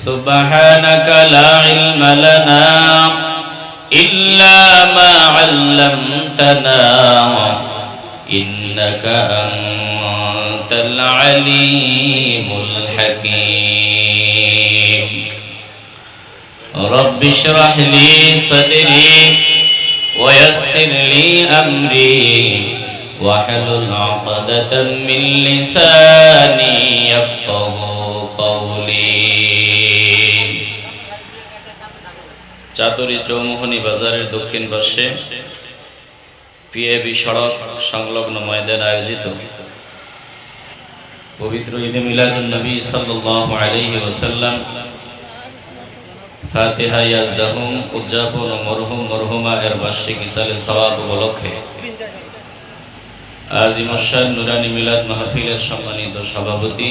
سبحانك لا علم لنا إلا ما علمتنا إنك أنت العليم الحكيم رب اشرح لي صدري ويسر لي أمري واحلل عقدة من لساني يفقه قولي চাতুরী চৌমুহনী বাজারের দক্ষিণ পাশে পিএবি সড়ক সংলগ্ন ময়দানে আয়োজিত পবিত্র ঈদে মিলাদুন নবী সাল্লাল্লাহু আলাইহি ওয়াসাল্লাম ফাতিহা ইয়াজদাহুম উদযাপন ও মরহুম মরহুমা এর বার্ষিক ইসালে সওয়াব উপলক্ষে আজিমুশান নুরানি মিলাদ মাহফিলের সম্মানিত সভাপতি,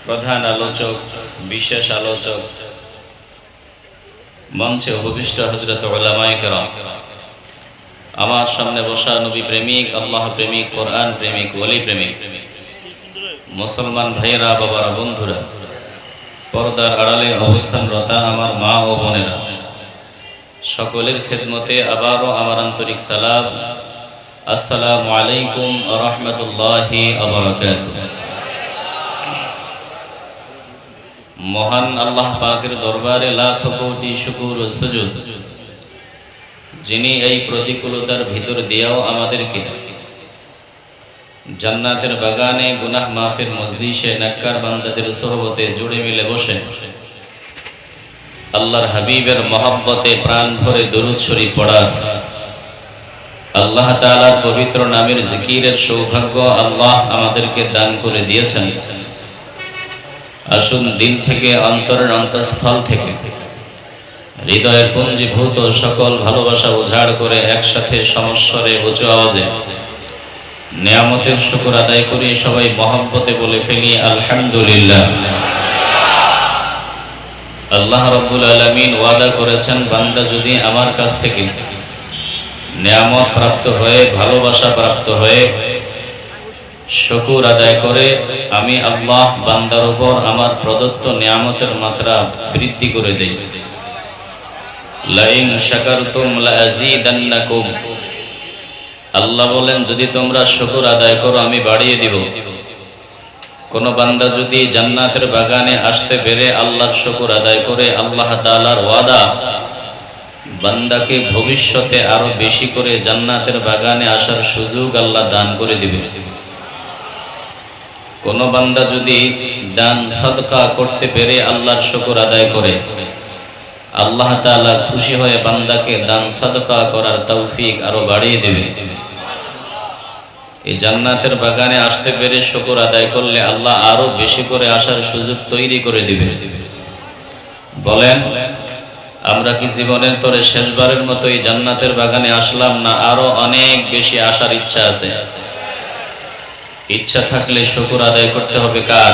প্রধান আলোচক, বিশেষ আলোচক, মঞ্চে উপবিষ্ট হযরত উলামায়ে কেরাম, আমার সামনে বসা নবী প্রেমিক, আল্লাহ প্রেমিক, কোরআন প্রেমিক, ওলি প্রেমিক মুসলমান ভাইয়েরা, বাবারা, বন্ধুরা, পর্দার আড়ালে অবস্থানরত আমার মা ও বোনেরা, সকলের খেদমতে আবারও আমার আন্তরিক সালাম। আসসালামু আলাইকুম ওয়া রাহমাতুল্লাহি ওয়া বারাকাতুহু। মহান আল্লাহ পাকের দরবারে লাখ কোটি শুকর ও সুজুদ, যিনি এই প্রতিকূলতার ভিতর দিয়েও আমাদেরকে জান্নাতের বাগানে গুনাহ মাফের মজলিসে নেককার বান্দাদের সোহবতে জুড়ে মিলে বসে আল্লাহর হাবিবের মহব্বতে প্রাণ ভরে দরুদ শরীফ পড়ার, আল্লাহ তাআলার পবিত্র নামের জিকিরের সৌভাগ্য আল্লাহ আমাদেরকে দান করে দিয়েছেন। আসুন দিল থেকে, অন্তরের অন্তঃস্থল থেকে, হৃদয়ের পুঞ্জীভূত সকল ভালোবাসা উজাড় করে একসাথে সমস্বরে উঁচু আওয়াজে নিয়ামতের শুকর আদায় করি। সবাই মহব্বতে বলে ফেলি আলহামদুলিল্লাহ। আল্লাহ রাব্বুল আলামিন ওয়াদা করেছেন, বান্দা যদি আমার কাছ থেকে নিয়ামত প্রাপ্ত হয়ে, ভালোবাসা প্রাপ্ত হয়ে শুকর আদায় করে, আমি আল্লাহ বান্দার উপর আমার প্রদত্ত নিয়ামতের মাত্রা বৃদ্ধি করে দেই। লাইন শাকারতুম লাযীদান্নাকুম, আল্লাহ বলেন যদি তোমরা শুকর আদায় করো আমি বাড়িয়ে দিব। কোন বান্দা যদি জান্নাতের বাগানে আসতে পেরে আল্লাহর শুকর আদায় করে, আল্লাহ তাআলার ওয়াদা বান্দাকে ভবিষ্যতে আরো বেশি করে জান্নাতের বাগানে আসার সুযোগ আল্লাহ দান করে দিবে। কোন বান্দা যদি দান সাদকা করতে পেরে আল্লাহর শুকর আদায় করে, আল্লাহ তাআলা খুশি হয়ে বান্দাকে দান সাদকা করার তৌফিক আরো বাড়িয়ে দেবে। এই জান্নাতের বাগানে আসতে পেরে শুকর আদায় করলে আল্লাহ আরো বেশি করে আসার সুযোগ তৈরি করে দিবে। বলেন, আমরা কি জীবনের তরে শেষবারের মতো এই জান্নাতের বাগানে আসলাম, না আরো অনেক বেশি আসার ইচ্ছা আছে? ইচ্ছা থাকলে শুকর আদায় করতে হবে কার?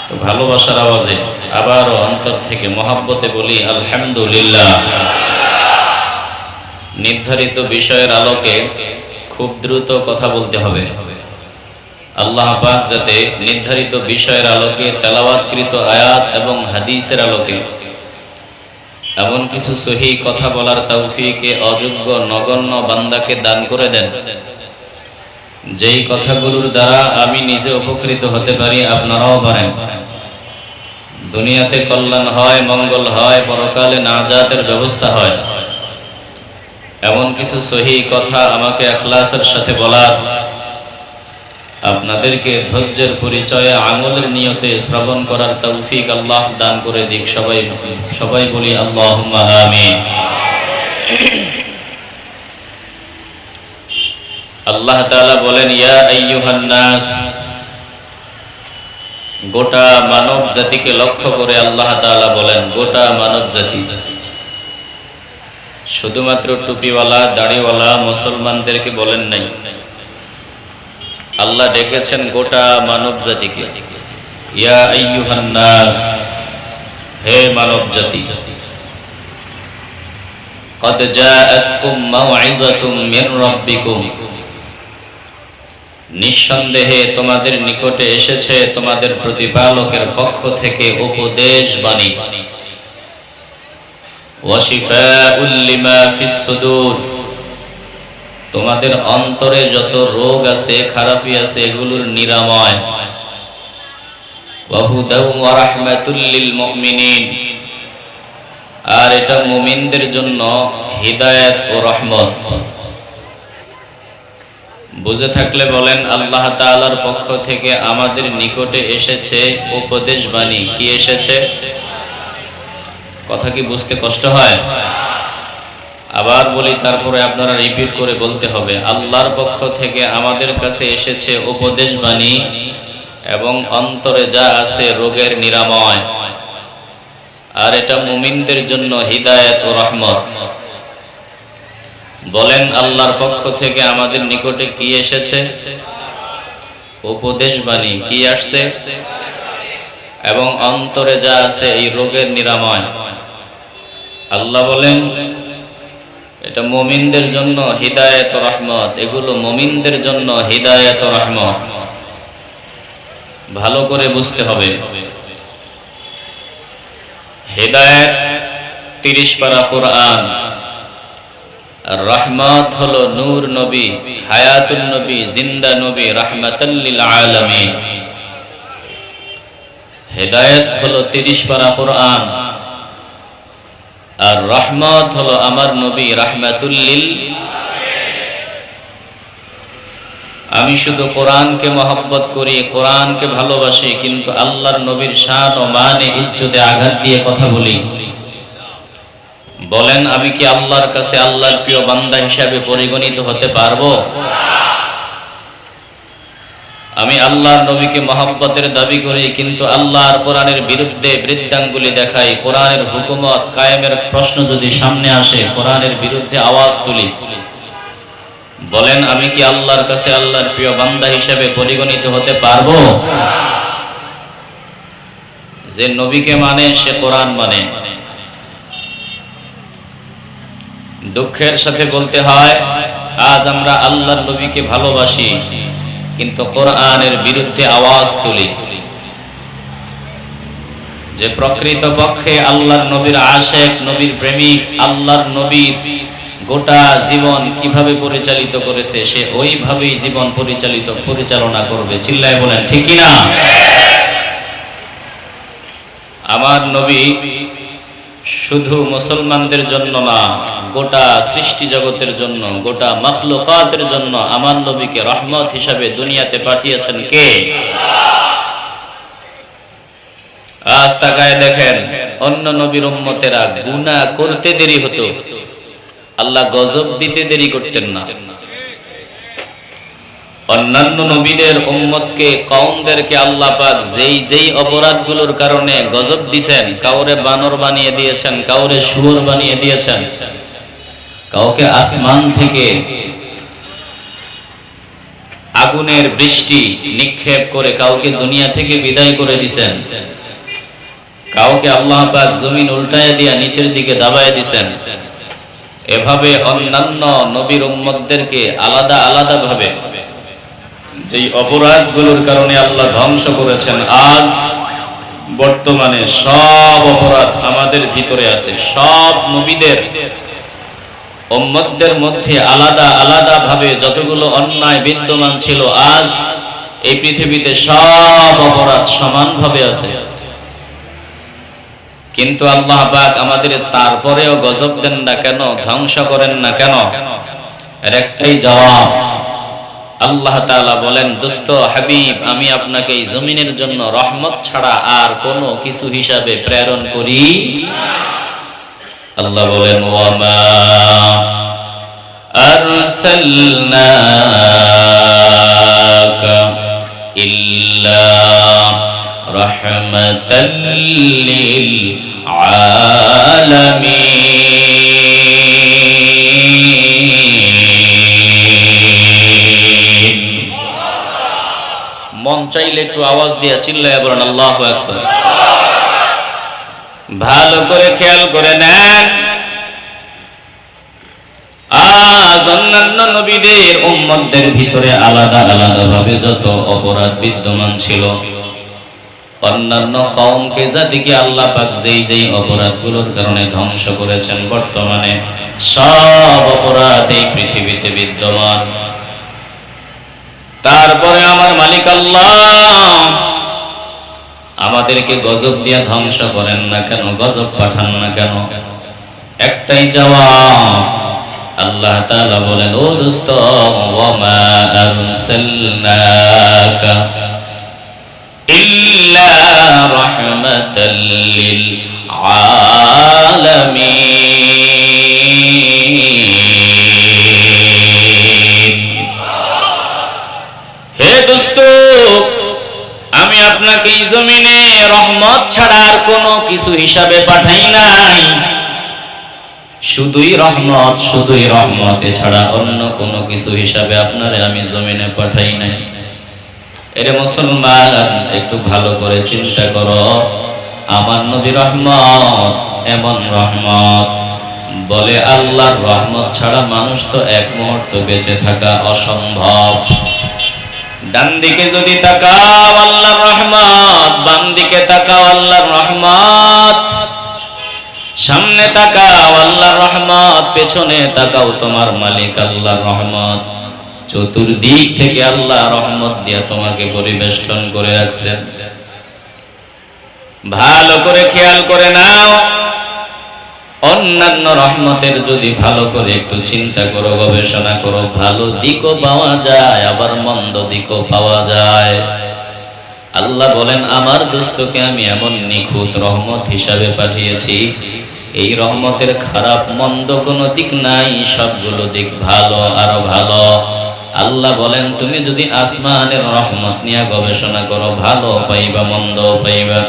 তো ভালোবাসার আওয়াজে আবারও অন্তর থেকে মহব্বতে বলি আলহামদুলিল্লাহ। নির্ধারিত বিষয়ের আলোকে খুব দ্রুত কথা বলতে হবে। আল্লাহ পাক যাতে নির্ধারিত বিষয়ের আলোকে, তেলাওয়াতকৃত আয়াত এবং হাদিসের আলোকে এমন কিছু সহিহ কথা বলার তৌফিকে অযোগ্য নগণ্য বান্দাকে দান করে দেন, যেই কথাগুলোর দ্বারা আমি নিজে উপকৃত হতে পারি, আপনারাও পারেন। দুনিয়াতে কল্যাণ হয়, মঙ্গল হয়, পরকালে নাজাতের ব্যবস্থা হয়। এমন কিছু সহিহ কথা আমাকে ইখলাসের সাথে বলার, আপনাদেরকে ধৈর্যের পরিচয়ে আমলের নিয়তে শ্রবণ করার তৌফিক আল্লাহ দান করে দিক। সবাই বলি আল্লাহুম্মা আমিন। আল্লাহ তাআলা বলেন, ইয়া আইয়ুহান নাস, গোটা মানব জাতিকে লক্ষ্য করে আল্লাহ তাআলা বলেন, গোটা মানব জাতি, শুধুমাত্র টুপিওয়ালা দাড়িওয়ালা মুসলমানদেরকে বলেন নাই, আল্লাহ ডেকেছেন গোটা মানব জাতিকে। ইয়া আইয়ুহান নাস, হে মানব জাতি, কদ জাআতকুম মাউইযাতুম মির রাব্বিকুম, নিঃসন্দেহে তোমাদের নিকটে এসেছে তোমাদের প্রতিপালকের পক্ষ থেকে উপদেশ বাণী, ওয়াশিফাউল লিমা ফিস সুদূর, তোমাদের অন্তরে যত রোগ আছে, খারাপি আছে, এগুলোর নিরাময়, ওয়া হুদাউ ওয়া রাহমাতুল লিল মুমিনিন, আর এটা মুমিনদের জন্য হিদায়াত ও রহমত। বুঝে থাকলে বলেন, আল্লাহ তাআলার পক্ষ থেকে আমাদের নিকটে এসেছে উপদেশ বাণী। কি এসেছে? কথা কি বুঝতে কষ্ট হয়? আবার বলি, তারপরে আপনারা রিপিট করে বলতে হবে। আল্লাহর পক্ষ থেকে আমাদের কাছে এসেছে উপদেশ বাণী এবং অন্তরে যা আছে রোগের নিরাময়, আর এটা মুমিনদের জন্য হিদায়াত ও রহমত। বলেন, আল্লাহর পক্ষ থেকে আমাদের নিকটে কি এসেছে? উপদেশ বাণী। কি আসছে? এবং অন্তরে যা আছে এই রোগের নিরাময়। আল্লাহ বলেন এটা মুমিনদের জন্য হিদায়াত ও রহমত। এগুলো মুমিনদের জন্য হিদায়াত ও রহমত। ভালো করে বুঝতে হবে। হিদায়াত 30 পারা কোরআন, আর রহমত হলো নূর নবী, হায়াতুন নবী, জিন্দা নবী, রাহমাতাল লিল আলামিন। হিদায়াত হলো 30 পারা কোরআন, আর রহমত হলো আমার নবী, রাহমাতুল লিল। আমি শুধু কোরআনকে মহব্বত করি, কোরআনকে ভালোবাসি, কিন্তু আল্লাহর নবীর শান ও মানে ইজ্জতে আঘাত দিয়ে কথা বলি। বলেন, আমি কি আল্লাহর কাছে আল্লাহর প্রিয় বান্দা হিসাবে পরিগণিত হতে পারবো? আমি আল্লাহর নবীকে মহব্বতের দাবি করি, কিন্তু আল্লাহর কোরআনের বিরুদ্ধে বৃদ্ধাঙ্গুলি দেখাই। কোরআনের হুকুমত কায়েমের প্রশ্ন যদি সামনে আসে, কোরআনের বিরুদ্ধে আওয়াজ তুলি। বলেন, আমি কি আল্লাহর কাছে আল্লাহর প্রিয় বান্দা হিসেবে পরিগণিত হতে পারবো? যে নবীকে মানে সে কোরআন মানে। দুঃখের সাথে বলতে হয়, আজ আমরা আল্লাহর নবীকে ভালোবাসি, কিন্তু কোরআনের বিরুদ্ধে আওয়াজ তুলি। যে প্রকৃত পক্ষে আল্লাহর নবীর আশিক, নবীর প্রেমিক, আল্লাহর নবীর গোটা জীবন কিভাবে পরিচালিত করেছে, সে ওইভাবেই জীবন পরিচালনা করবে। চিল্লায় বলেন ঠিক কি না? আমার নবী শুধু মুসলমানদের জন্য না, গোটা সৃষ্টি জগতের জন্য, গোটা মাখলুকাতের জন্য আমার নবীকে রহমত হিসাবে দুনিয়াতে পাঠিয়েছেন কে? আজ তাকায় দেখেন, অন্য নবীর উম্মতেরা গুনাহ করতে দেরি হতো, আল্লাহ গজব দিতে দেরি করতেন না। অন্যান্য নবীদের উম্মতকে, কওমদেরকে আল্লাহ পাক যেই অপরাধগুলোর কারণে গজব দিয়েছেন, কাউরে বানর বানিয়ে দিয়েছেন, কাউরে শুয়োর বানিয়ে দিয়েছেন, কাউকে আসমান থেকে আগুনের বৃষ্টি নিক্ষেপ করে কাউকে দুনিয়া থেকে বিদায় করে দিয়েছেন, কাউকে আল্লাহ পাক জমিন উল্টায় দিয়া নিচের দিকে দাবায় দিয়েছেন। এভাবে অন্যান্য নবীর উম্মতদেরকে আলাদা আলাদা ভাবে যেই অপরাধগুলোর কারণে আল্লাহ ধ্বংস করেছেন, আজ বর্তমানে সব অপরাধ আমাদের ভিতরে আছে। সব নবীদের উম্মতদের মধ্যে আলাদা আলাদা ভাবে যতগুলো অন্যায় বিদ্যমান ছিল, আজ এই পৃথিবীতে সব অপরাধ সমানভাবে আছে। কিন্তু আল্লাহ পাক আমাদের তারপরেও গজব দেন না কেন, ধ্বংস করেন না কেন? এর একটাই জবাব। আল্লাহ তাআলা বলেন, দোস্ত হাবিব, আমি আপনাকে এই জমিনের জন্য রহমত ছাড়া আর কোনো কিছু হিসাবে প্রেরণ করি। আল্লাহ বলেন, ওয়ামা আরসালনাকা ইল্লা রাহমাতাল লিল আলামিন। মন চাইলে একটু আওয়াজ দিয়ে চিল্লায়া বলেন আল্লাহু আকবার। ভালো করে খেয়াল করে নেন, আজ অন্যান্য নবীদের উম্মতদের ভিতরে আলাদা আলাদা ভাবে যত অপরাধ বিদ্যমান ছিল, অন্যান্য কওমকে জাতিকে আল্লাহ পাক যেই যেই অপরাধগুলোর কারণে ধ্বংস করেছেন, বর্তমানে সব অপরাধ এই পৃথিবীতে বিদ্যমান। তারপরে আমার মালিক আল্লাহ আমাদেরকে গজব দিয়ে ধ্বংস করেন না কেন, গজব পাঠান না কেন? একটাই জবাব, আল্লাহ তাআলা বলেন, ও দোস্ত, ওয়া মা আরসালনাকা ইল্লা রাহমাতাল লিল আলামিন। হে দোস্ত, আমি আপনাকে এই জমিনে রহমত ছাড়া আর কোনো কিছু হিসাবে পাঠাই নাই। শুধুই রহমত, শুধুই রহমত, এছাড়া অন্য কোনো কিছু হিসাবে আপনারে আমি জমিনে পাঠাই নাই। এরে মুসলমান, একটু ভালো করে চিন্তা করো, আমার নবী রহমত, এমন রহমত, বলে আল্লাহর রহমত ছাড়া মানুষ তো এক মুহূর্ত বেঁচে থাকা অসম্ভব। ডান দিকে যদি তাকাও আল্লাহর রহমত, বাম দিকে তাকাও আল্লাহর রহমত, সামনে তাকাও আল্লাহর রহমত, পেছনে তাকাও তোমার মালিক আল্লাহর রহমত। চতুর্দিক থেকে আল্লাহ রহমত দিয়ে তোমাকে পরিবেষ্টন করে রাখছেন। ভালো করে খেয়াল করে নাও, অন্যান্য রহমতের যদি ভালো করে একটু চিন্তা করো, গবেষণা করো, ভালো দিকও পাওয়া যায়, আবার মন্দ দিকও পাওয়া যায়। আল্লাহ বলেন, আমার দোস্তকে আমি এমন নিখুঁত রহমত হিসাবে পাঠিয়েছি, এই রহমতের খারাপ মন্দ কোনো দিক নাই, সবগুলো দিক ভালো, আরো ভালো। আল্লাহ বলেন, তুমি যদি আসমানের রহমত নিয়ে গবেষণা করো, ভালো পাইবা, মন্দ পাইবা।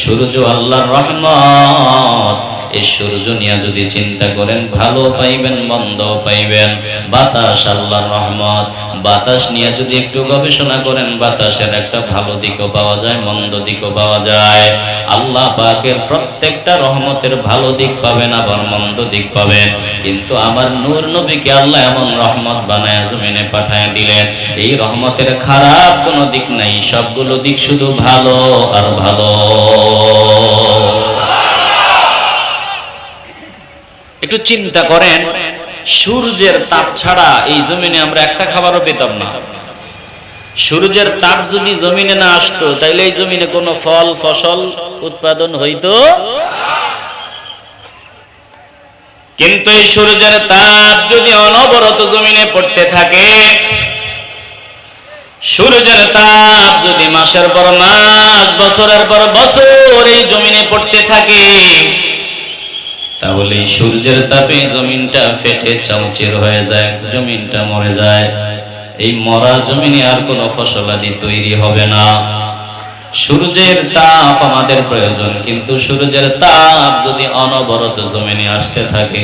সূর্য আল্লাহর রহমত, এই সূর্য নিয়ে যদি চিন্তা করেন, ভালো পাইবেন, মন্দ পাইবেন। বাতাস আল্লাহর রহমত, বাতাস নিয়ে যদি একটু গবেষণা করেন, বাতাসের একটা ভালো দিকও পাওয়া যায়, মন্দ দিকও পাওয়া যায়। আল্লাহ পাকের প্রত্যেকটা রহমতের ভালো দিক পাবেন, আবার মন্দ দিক পাবেন। কিন্তু আমার নূর নবীকে আল্লাহ এমন রহমত বানায় জমিনে পাঠায় দিলেন, এই রহমতের খারাপ কোনো দিক নাই, সবগুলো দিক শুধু ভালো আর ভালো। একটু চিন্তা করেন, সূর্যের তাপ ছাড়া এই জমিনে আমরা একটা খাবারও পেতাম না। সূর্যের তাপ যদি জমিনে না আসতো, তাইলে এই জমিনে কোনো ফল ফসল উৎপাদন হইতো। কিন্তু এই সূর্যের তাপ যদি অনবরত জমিনে পড়তে থাকে, সূর্যের তাপ যদি মাসের পর মাস, বছরের পর বছর এই জমিনে পড়তে থাকে, তাহলে সূর্যের তাপে জমিনটা ফেটে চাউচির হয়ে যায়, জমিনটা মরে যায়। এই মরা জমিনে আর কোনো ফসলাদি তৈরি হবে না। সূর্যের তাপ আমাদের প্রয়োজন, কিন্তু সূর্যের তাপ যদি অনবরত জমিনে আসতে থাকে,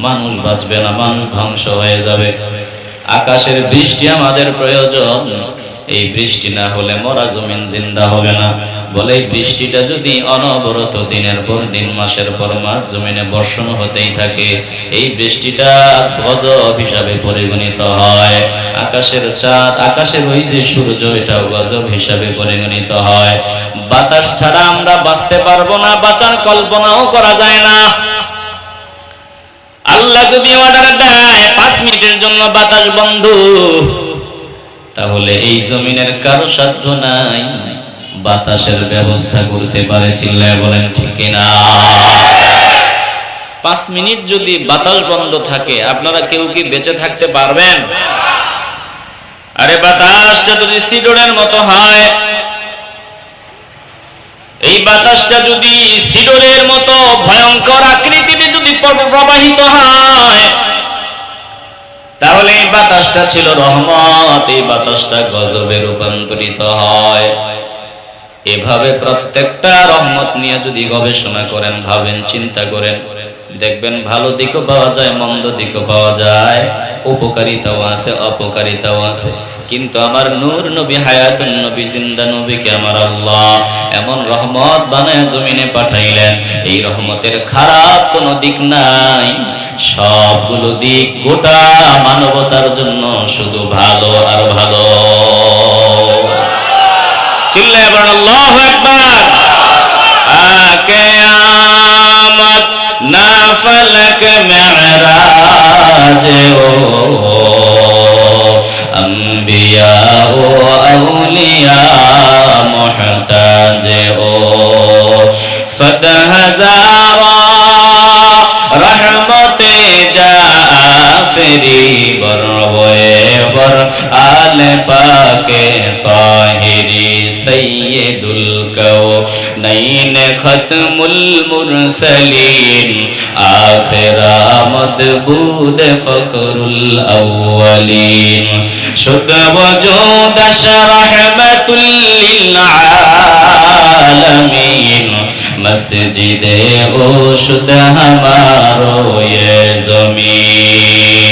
মানুষ বাঁচবে না, মানুষ ধ্বংস হয়ে যাবে। আকাশের বৃষ্টি আমাদের প্রয়োজন, এই বৃষ্টি না হলে মরা জমিন জিন্দা হবে না। বলে এই বৃষ্টিটা যদি অনবরত দিনের পর দিন, মাসের পর মাস জমিনে বর্ষণ হতেই থাকে, এই বৃষ্টিটা গজব হিসাবে পরিগণিত হয়। আকাশের চাঁদ, আকাশের ওই যে সূর্য, এটাও গজব হিসাবে পরিগণিত হয়। বাতাস ছাড়া আমরা বাঁচতে পারবো না, বাঁচার কল্পনাও করা যায় না। আল্লাহ যদি অর্ডার দেয় 5 মিনিটের জন্য বাতাস বন্ধ, তাহলে এই জমিনের কারো সাধ্য নাই বাতাসের ব্যবস্থা করতে পারে। চিল্লায় বলেন ঠিক কিনা? 5 মিনিট যদি বাতাস বন্ধ থাকে, আপনারা কেউ কি বেঁচে থাকতে পারবেন? আরে বাতাসটা যদি সিডরের মতো হয়, এই বাতাসটা যদি সিডরের মতো ভয়ঙ্কর আকৃতিতে যদি প্রবাহিত হয়, তাহলে এই বাতাসটা ছিল রহমত, এই বাতাসটা গজবে রূপান্তরিত হয়। এভাবে প্রত্যেকটা রহমত নিয়ে যদি গবেষণা করেন, ভাবেন, চিন্তা করেন, দেখবেন ভালো দিকও পাওয়া যায়, মন্দ দিকও পাওয়া যায়। উপকারিতাও আছে, অপকারিতাও আছে। কিন্তু আমার নূর নবী, হায়াতুন নবী, জিন্দা নবীকে আমার আল্লাহ এমন রহমত বানায় জমিনে পাঠাইলেন, এই রহমতের খারাপ কোনো দিক নাই, সবগুলো দিক গোটা মানবতার জন্য শুধু ভালো আর ভালো। চিল্লায় বলেন আল্লাহু আকবার। কিয়ামত না ফলক মেরাজ ও अंबिया ओ औलिया मोहताज ओ सद हजारा रहमते जाफरी बरवे बर आले पाके ताहिरी सैयदुल कौनैन खत्मुल मुरसलीन आखिरा मदबूद फखरुल अव्वलीन शुद्ध वजूद रहमतुल लिल आलमीन मस्जिदे ओ शुद्ध हमारो ये ज़मीन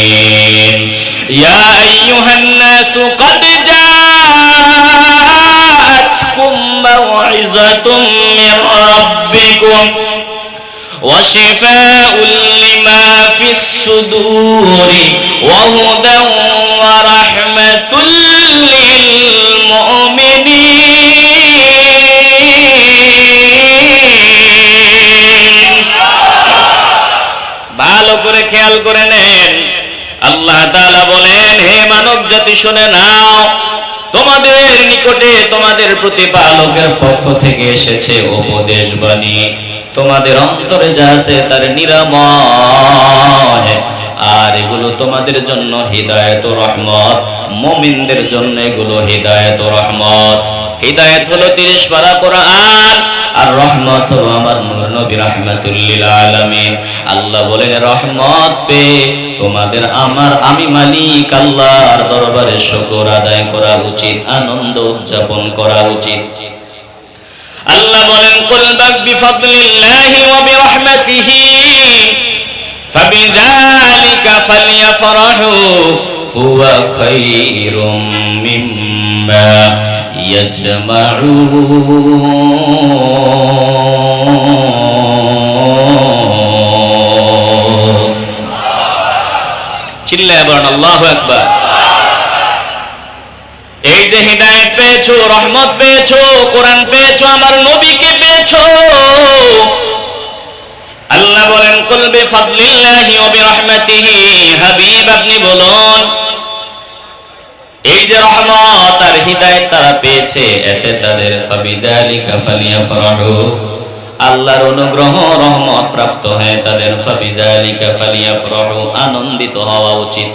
या अय्युहन नास क़द जाअतकुम मौइज़तुम मिन रब्बिकुम وشفاء لما في الصدور وهدى ورحمة للمؤمنين ভালো করে খেয়াল করে নেন, আল্লাহ তাআলা বলেন, হে মানব জাতি শুনে নাও, তোমাদের নিকটে তোমাদের প্রতিপালকের পক্ষ থেকে এসেছে উপদেশ বাণী, তোমাদের অন্তরে যা আছে তার নিরাময়, আর এগুলো তোমাদের জন্য হিদায়াত ও রহমত, মুমিনদের জন্য এগুলো হিদায়াত ও রহমত। হিদায়াত হলো 30 পারা কোরআন, আর রহমত হলো আমার নূর নবী রাহমাতুল লিল আলামিন। আল্লাহ বলেন, রহমত পেয়ে তোমাদের আমি মালিক আল্লাহর দরবারে শুকর আদায় করা উচিত, আনন্দ উদযাপন করা উচিত। আল্লাহ বলেন, কুল বিফাদলিল্লাহি ওয়া বিরহমাতিহি ফাবিযালিকা ফালইফরাহু হুয়া খায়রুম মিম্মা ইয়াজমাউন। চিল্লায়ে বলেন আল্লাহু আকবার। এই যে হিদায়াত পেয়েছো, রহমত পেয়েছো, কোরআন পেয়েছো, আমার নবীকে পেয়েছো, আল্লাহ বলেন, কুল বিফাদলিল্লাহি ওয়া বিরহমাতিহি, হাবিব আপনি বলুন, এই যে রহমত আর হিদায়াত তারা পেয়েছে, এতে তাদের ফাবিযালিকা ফালিয়াফরাহু, আল্লাহর অনুগ্রহ রহমত প্রাপ্ত হয়ে তাদের ফাবিযালিকা ফালিয়াফরাহু, আনন্দিত হওয়া উচিত।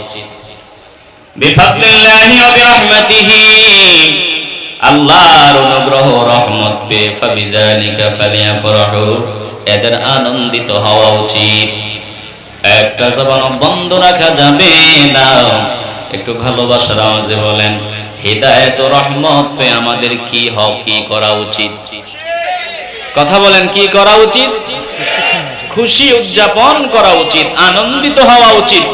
বিফাদলিল্লাহি ওয়া বিরহমাতিহি, আল্লাহর অনুগ্রহ রহমত পেয়ে ফাবিযালিকা ফালিয়াফরাহু, এদের আনন্দিত হওয়া উচিত। একটা জবান বন্ধ রাখা যাবে না, একটু ভালোবাসার আওয়াজে বলেন, হিদায়াত ও রহমত পেয়ে আমাদের কি করা উচিত? কথা বলেন, কি করা উচিত? খুশি উদযাপন করা উচিত, আনন্দিত হওয়া উচিত।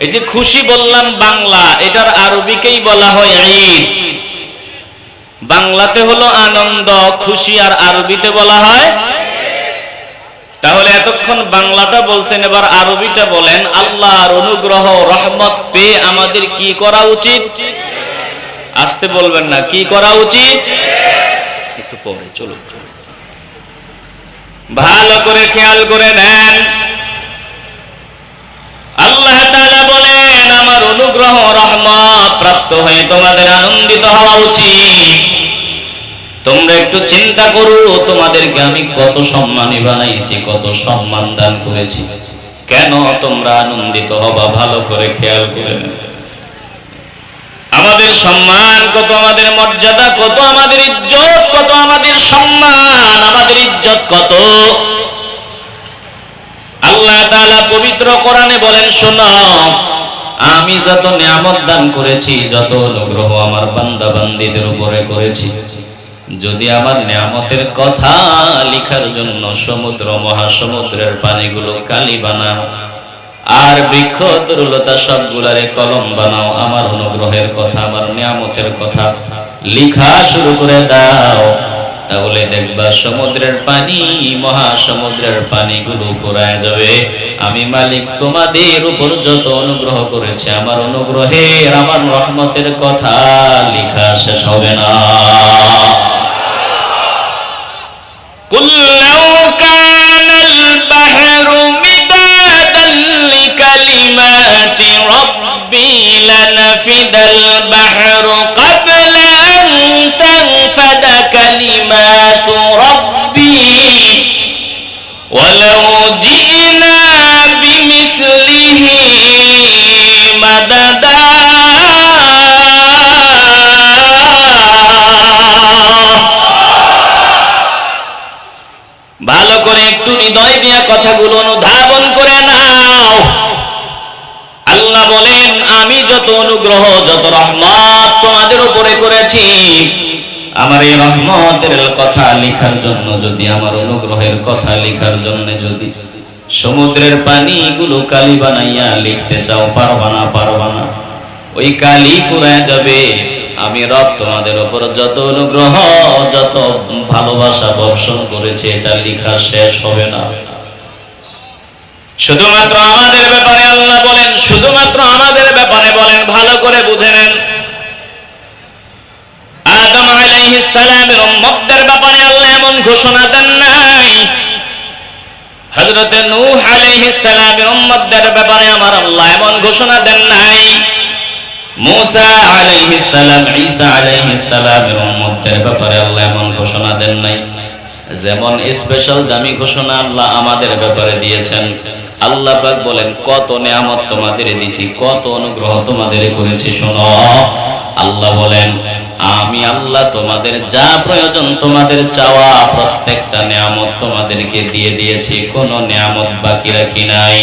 এই যে খুশি বললাম বাংলা, এটার আরবিকেই বলা হয় ঈদ। বাংলাতে হলো আনন্দ, খুশি, আর আরবিতে বলা হয়। তাহলে এতক্ষণ বাংলাটা বলছেন, এবার আরবিটা বলেন, আল্লাহর অনুগ্রহ রহমত পেয়ে আমাদের কি করা উচিত? আসতে বলবেন না, কি করা উচিত? একটু পরে চলুন, ভালো করে খেয়াল করে নেন। আল্লাহ তাআলা বলেন, আমার অনুগ্রহ রহমত প্রাপ্ত হয়ে তোমাদের আনন্দিত হওয়া উচিত। তোমরা একটু চিন্তা করো, তোমাদেরকে আমি কত সম্মানী বানাইছি, কত সম্মান দান করেছি, কেন তোমরা আনন্দিত হবা? ভালো করে খেয়াল করে নেন। আমাদের সম্মান কত, আমাদের মর্যাদা কত, আমাদের ইজ্জত কত, আমাদের সম্মান, আমাদের ইজ্জত কত। আল্লাহ তাআলা পবিত্র কোরআনে বলেন, শোনো, আমি যত নিয়ামত দান করেছি, যত অনুগ্রহ আমার বান্দা বান্দীদের উপরে করেছি, যদি আমার নিয়ামতের কথা লেখার জন্য সমুদ্র মহাসমুদ্রের পানিগুলো কালি বানাও, আর বৃক্ষ তরুলতা সবগুলারে কলম বানাও, আমার অনুগ্রহের কথা, আমার নিয়ামতের কথা লিখা শুরু করে দাও। তাহলে দেখবা সমুদ্রের পানি, মহাসমুদ্রের পানিগুলো ফুরায় যাবে। আমি মালিক তোমাদের উপর যত অনুগ্রহ করেছে, আমার অনুগ্রহের, আমার রহমতের কথা লিখা শেষ হবে না। কুল লাউ কানাল বাহরু মিদাদান লিকালিমাতি রাব্বি লানাফিদাল বাহরু ক্বাবলা আন তানফাদা কালিমাতু রাব্বি ওয়ালাউ জিনা বিমিসলিহি মাদাদা। ভালো করে একটু হৃদয় দিয়া কথাগুলো অনুধাবন করে নাও। আল্লাহ বলেন, আমি যত অনুগ্রহ, যত রহমত তোমাদের উপরে করেছি, আমার এই রহমতের কথা লেখার জন্য, যদি আমার অনুগ্রহের কথা লেখার জন্য যদি সমুদ্রের পানিগুলো কালি বানাইয়া লিখতে চাও, পারবা না, পারবা না। ওই কালি ফুরায় যাবে। আমি রব তোমাদের উপর যত অনুগ্রহ, যত ভালোবাসা বর্ষণ করেছে, এটা লেখা শেষ হবে না। শুধুমাত্র আমাদের ব্যাপারে আল্লাহ বলেন, শুধুমাত্র আমাদের ব্যাপারে বলেন, ভালো করে বুঝে নেন। আদম আলাইহিস সালামের উম্মতদের ব্যাপারে আল্লাহ এমন ঘোষণা দেন নাই। হযরত নূহ আলাইহিস সালামের উম্মতদের ব্যাপারে আমার আল্লাহ এমন ঘোষণা দেন নাই। মুসা আলাইহিস সালাম, ঈসা আলাইহিস সালামের উম্মতদের ব্যাপারে আল্লাহ এমন ঘোষণা দেন নাই। যেমন স্পেশাল দামি ঘোষণা আল্লাহ আমাদের ব্যাপারে দিয়েছেন। আল্লাহ পাক বলেন, কত নিয়ামত তোমাদের দিছি, কত অনুগ্রহ তোমাদের করেছি। শোনো, আল্লাহ বলেন, আমি আল্লাহ তোমাদের যা প্রয়োজন, তোমাদের চাওয়া প্রত্যেকটা নিয়ামত তোমাদেরকে দিয়ে দিয়েছি, কোনো নিয়ামত বাকি রাখি নাই।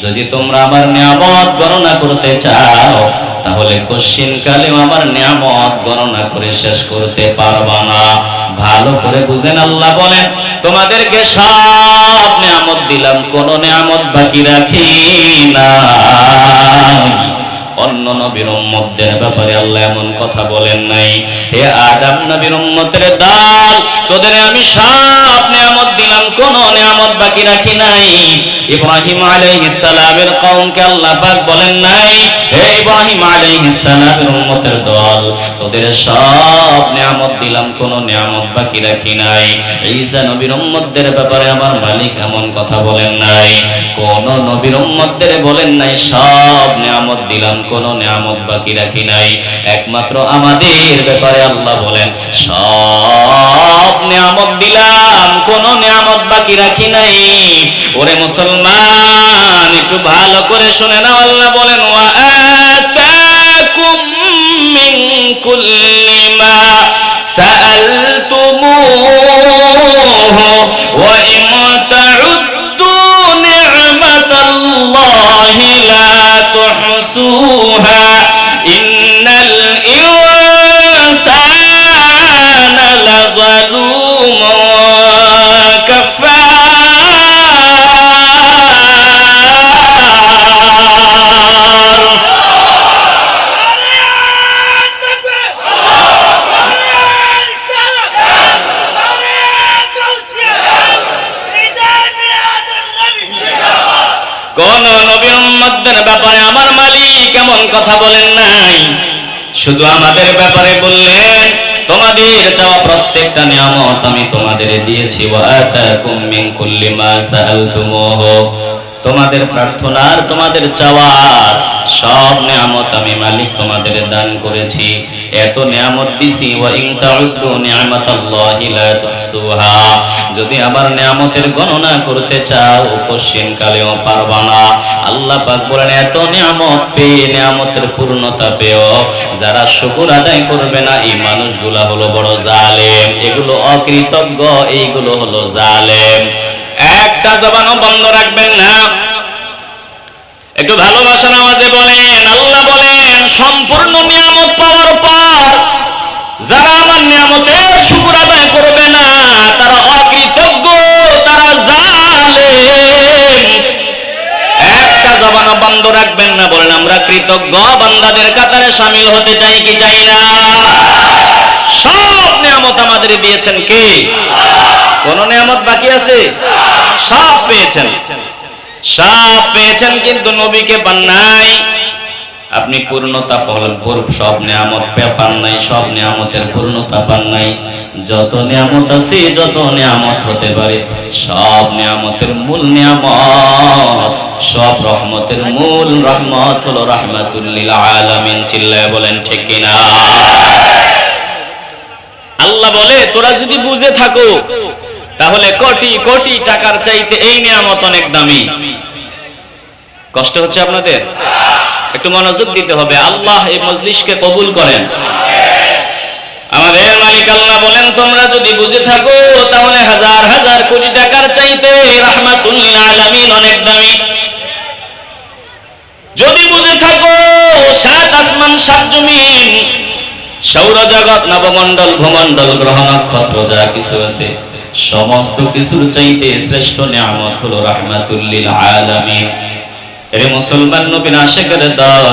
যদি তোমরা আমার নিয়ামত গণনা করতে চাও, তাহলে কশিন কালেও আমার নিয়ামত গণনা করে শেষ করতে পারবা না। ভালো করে বুঝেন, আল্লাহ বলেন, তোমাদেরকে সব নিয়ামত দিলাম, কোন নিয়ামত বাকি রাখি না। অন্য নবীর উম্মতদের ব্যাপারে আল্লাহ এমন কথা বলেন নাই, হে আদম নবীর উম্মতের দল, তোদের আমি সব নিয়ামত দিলাম, কোন নিয়ামত বাকি রাখি নাই। ইব্রাহিম আলাইহিস সালামের কওমকে আল্লাহ পাক বলেন নাই, হে ইব্রাহিম আলাইহিস সালামের উম্মতের দল, তোদের সব নিয়ামত দিলাম, কোন নিয়ামত বাকি রাখি নাই। ঈসা নবীর উম্মতদের ব্যাপারে আমার মালিক এমন কথা বলেন নাই, কোন নবীর উম্মতদের বলেন নাই সব নিয়ামত দিলাম, কোন নিয়ামত বাকি রাখি নাই। একমাত্র আমাদের ব্যাপারে আল্লাহ বলেন, সব নিয়ামত দিলাম, কোন নিয়ামত বাকি রাখি নাই। ওরে মুসলমান, একটু ভালো করে শুনে নাও। আল্লাহ বলেন, ওয়া আতাকুম মিন কুল্লি মা সাআলতুমুহু ওয়া ইন তাউদ্দু নি'মাতাল্লাহি লা তুহসুহা ইন্নাল ইনসানা লাযালুমুন কাফফার। কোন নবীর উম্মতদের ব্যাপারে আমার মালিক এমন কথা বলেন নাই, শুধু আমাদের ব্যাপারে বললেন, তোমাদের চাওয়া প্রত্যেকটা নিয়ামত আমি তোমাদের দিয়েছি। ওয়া আতাকুম মিন কুল্লি মা সাআলতুমুহু, তোমাদের প্রার্থনার, তোমাদের চাওয়ার সব নিয়ামত আমি মালিক তোমাদের দান করেছি। এত নিয়ামত দিছি, ওয়া ইন তাউদ্দু নি'মাতাল্লাহি লা তুহসুহা, যদি আমার নিয়ামতের গণনা করতে চাও কশিন কালেও পারবা না। আল্লাহ পাক বলেন, এত নিয়ামত পেয়ে, নিয়ামতের পূর্ণতা পেও যারা শুকর আদায় করবে না, এই মানুষগুলা হলো বড় জালেম, এগুলো অকৃতজ্ঞ, এইগুলো হলো জালেম। একটা জবানও বন্ধ রাখবেন না, একটু ভালোবাসার আওয়াজে বলেন। আল্লাহ বলেন, সম্পূর্ণ নিয়ামত পাওয়ার পর যারা আমার নিয়ামতের শুকর আদায় করবে না, তারা অকৃতজ্ঞ, তারা জালেম। একটা জবান বন্ধ রাখবেন না। বলেন আমরা কৃতজ্ঞ বান্দাদের কাতারে শামিল হতে চাই কি চাই না? সব নিয়ামত আমাদের দিয়েছেন কে? কোন নিয়ামত বাকি আছে? সব পেয়েছেন, সব পেয়েছেন, কিন্তু নবীকে পান নাই। আপনি পূর্ণতা সব নিয়ামত পান নাই, সব নিয়ামতের পূর্ণতা পান নাই। যত নিয়ামত আছে, যত নিয়ামত হতে পারে, সব নিয়ামতের মূল নিয়ামত, সব রহমতের মূল রহমত হলো রাহমাতুল লিল আলামিন। চিল্লায় বলেন ঠিক কিনা? আল্লাহ বলে তোরা যদি বুঝে থাকো তাহলে কোটি কোটি টাকার চাইতে এই নিয়ামত অনেক দামি। কষ্ট হচ্ছে আপনাদের? একটু মনোযোগ দিতে হবে। আল্লাহ এই মজলিসকে কবুল করেন। আমাদের মালিক আল্লাহ বলেন তোমরা যদি বুঝে থাকো তাহলে হাজার হাজার কোটি টাকার চাইতে রাহমাতুল লিল আলামিন অনেক দামি। যদি বুঝে থাকো সাত আসমান সাত জমিন, সৌরজগৎ, নবমণ্ডল, ভূমণ্ডল, গ্রহ নক্ষত্র যা কিছু আছে সমস্ত কিছুর চাইতে শ্রেষ্ঠ নিয়ামত হলো রাহমাতুল লিল আলামিন। এরে মুসলমান, নবীর আশিকের দল,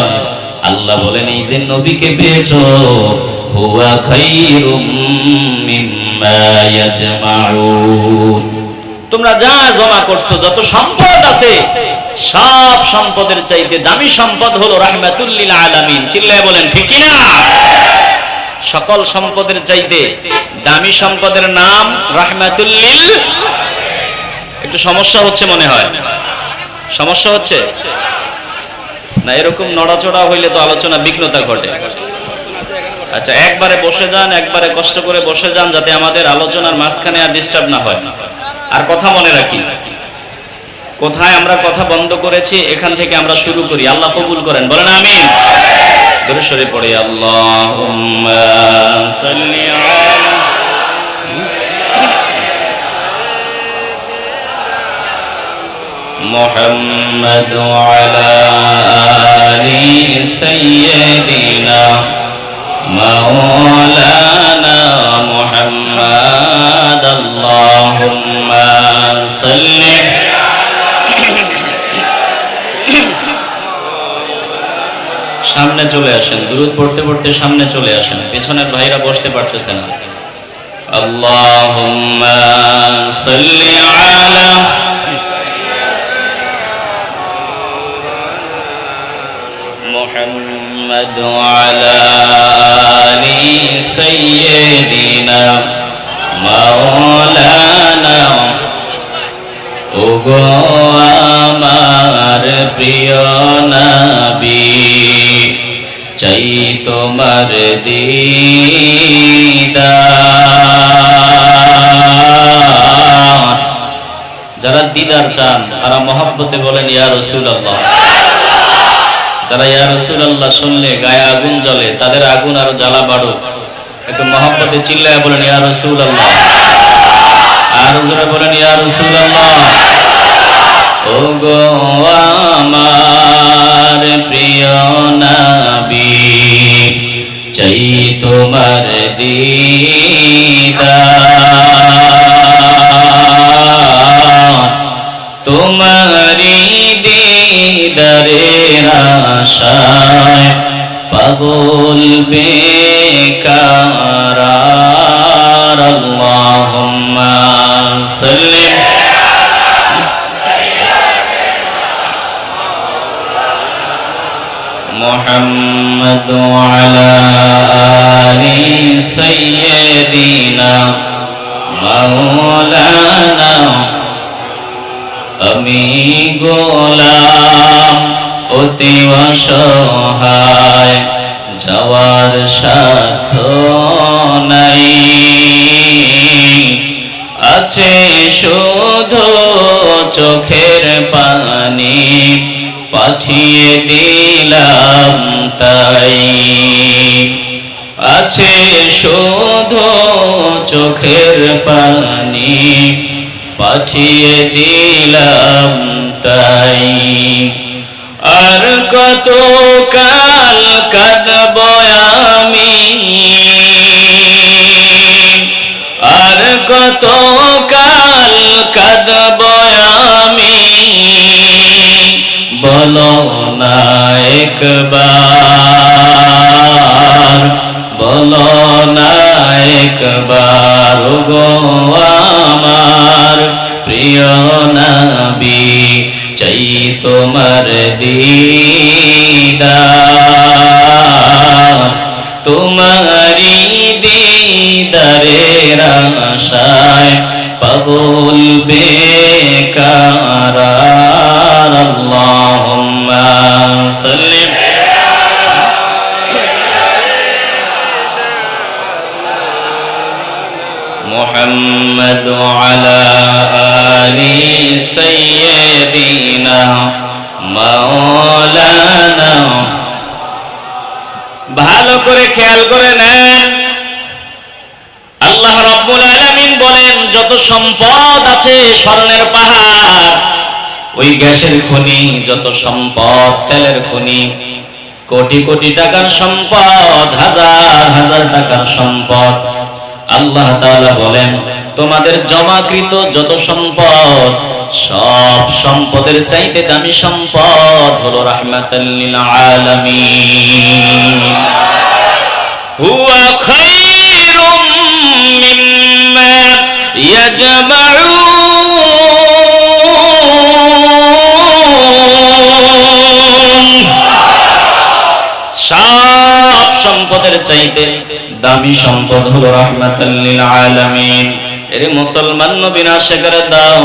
আল্লাহ বলেন এই যে নবীকে পেয়েছো হুয়া খায়রুম মিম্মা ইয়াজমাউন। তোমরা যা জমা করছো, যত সম্পদ আছে, সব সম্পদের চাইতে দামি সম্পদ হলো রাহমাতুল লিল আলামিন। চিল্লায় বলেন ঠিক কি না? সকল সম্পদের চাইতে দামি সম্পদের নাম রাহমাতুল লিল। একটু সমস্যা হচ্ছে মনে হয়, সমস্যা হচ্ছে না? এরকম নড়াচড়া হইলে তো আলোচনা বিঘ্নতা ঘটে। আচ্ছা, একবারে বসে যান, একবারে কষ্ট করে বসে যান, যাতে আমাদের আলোচনার মাঝখানে আর ডিস্টার্ব না হয়। আর কথা মনে রাখি, কোথায় আমরা কথা বন্ধ করেছি এখান থেকে আমরা শুরু করি। আল্লাহ কবুল করেন, বলেন আমিন। দরুদ শরীফ পড়ি। আল্লাহুম্মা সাল্লি আলা মুহাম্মাদ ওয়া আলা আলি সাইয়্যিদিনা মাওলানা মুহাম্মাদ। আল্লাহুম্মা সাল্লি। সামনে চলে আসেন, দুরূদ পড়তে পড়তে সামনে চলে আসেন, পেছনের ভাইরা বসতে পারতেছে না। আল্লাহুম্মা সাল্লি আলা মুহাম্মাদ ওয়া আলা আলি সাইয়্যিদিনা মাওলানা। ওগো আমার প্রিয় নবী, চাই তোমার দিদার। যারা দিদার চান তারা মহব্বতে বলেন ইয়া রাসূলুল্লাহ। যারা ইয়া রাসূলুল্লাহ শুনলে গায়ে আগুন জ্বলে, তাদের আগুন আরো জ্বালা বাড়ুক। একটু মহব্বতে চিল্লায় বলেন ইয়া রাসূলুল্লাহ। আর জোরে বলেন ইয়া রাসূলুল্লাহ। ওগো আমার প্রিয় নবী, চাই তোমার দিদার। তোমারি দিদারের আশায় পাগল বেকার। আল্লাহুম্মা সাল্লি মুহাম্মাদ ওয়া আলা আলি সাইয়্যিদিনা মাওলানা। আমি গোলাম অতি অসহায়, যাওয়ার সাধ্য নাই, আছে শুধু চোখের পানি, পাঠিয়ে দিলাম তাই। আছে শুধু চোখের পানি, পাঠিয়ে দিলাম তাই। আর কত কাল কাঁদব আমি, আর কত কাল কাঁদব আমি, বলো একবার, বলো না একবার গো আমার প্রিয় নবী, চাই তোমার দিদার, তোমারি দিদারের আশায় পাগল বেকার। আল্লাহুম্মা সাল্লি মুহাম্মদ আলা আলি সাইয়্যিদিনা মাওলানা। ভালো করে খেয়াল করে নেন, আল্লাহ রাব্বুল আলামিন বলেন যত সম্পদ আছে, স্বর্ণের পাহাড়, ওই গ্যাসের খনি, যত সম্পদ, তেলের খনি, কোটি কোটি টাকার সম্পদ, হাজার হাজার টাকার সম্পদ, আল্লাহ তাআলা বলেন তোমাদের জমাকৃত যত সম্পদ, সব সম্পদের চাইতে দামি সম্পদ হলো রাহমাতাল লিল আলামিন। হুয়া খায়রুম মিম্মা ইয়াজমাউন। সব সম্পদের চাইতে দামি সম্পদ হলো রাহমাতাল লিল আলামিন। এর মুসলমান নবীর আশিকের দল,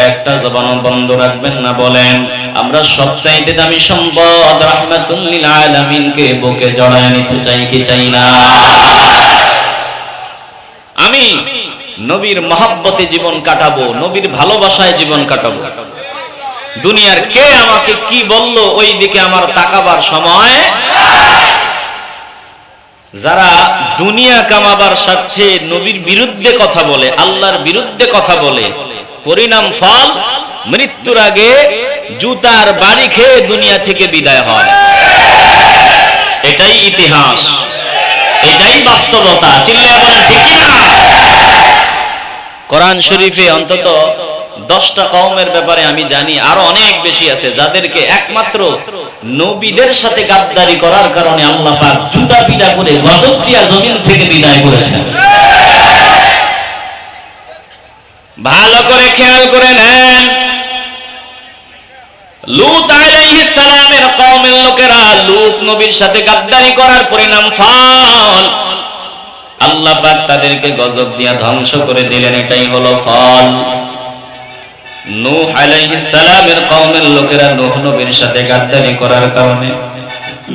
একটা জবানও বন্ধ রাখবেন না, বলেন আমরা সবচাইতে দামি সম্পদ রাহমাতুল লিল আলামিনকে বুকে জড়ায় নিতে চাই কি চাই না? আমি নবীর মহব্বতে জীবন কাটাবো, নবীর ভালোবাসায় জীবন কাটাবো। দুনিয়ার কে আমাকে কি বললো ওই দিকে আমার তাকাবার সময়। যারা দুনিয়া কামাবার স্বার্থে নবীর বিরুদ্ধে কথা বলে, আল্লাহর বিরুদ্ধে কথা বলে, পরিণাম ফল মৃত্যুর আগে জুতার বাড়ি খেয়ে দুনিয়া থেকে বিদায় হয়। এটাই ইতিহাস, এটাই বাস্তবতা। চিল্লায়া বলেন ঠিক কি না? কোরআন শরীফে অন্তত 10টা কওমের ব্যাপারে আমি জানি, আরো অনেক বেশি আছে, যাদেরকে একমাত্র নবীদের সাথে গাদ্দারি করার কারণে আল্লাহ পাক জুতা পিটা করে গজব দিয়া জমিন থেকে বিদায় করেছেন। ভালো করে খেয়াল করে নেন, লূত আলাইহিস সালামের কওমের লোকেরা লূত নবীর সাথে গাদ্দারি করার পরিণাম ফল আল্লাহ পাক তাদেরকে গজব দিয়া ধ্বংস করে দিলেন। এটাই হলো ফল। নূহ আলাইহিস সালামের কওমের লোকেরা নূহ নবীর সাথে গাদ্দারি করার কারণে,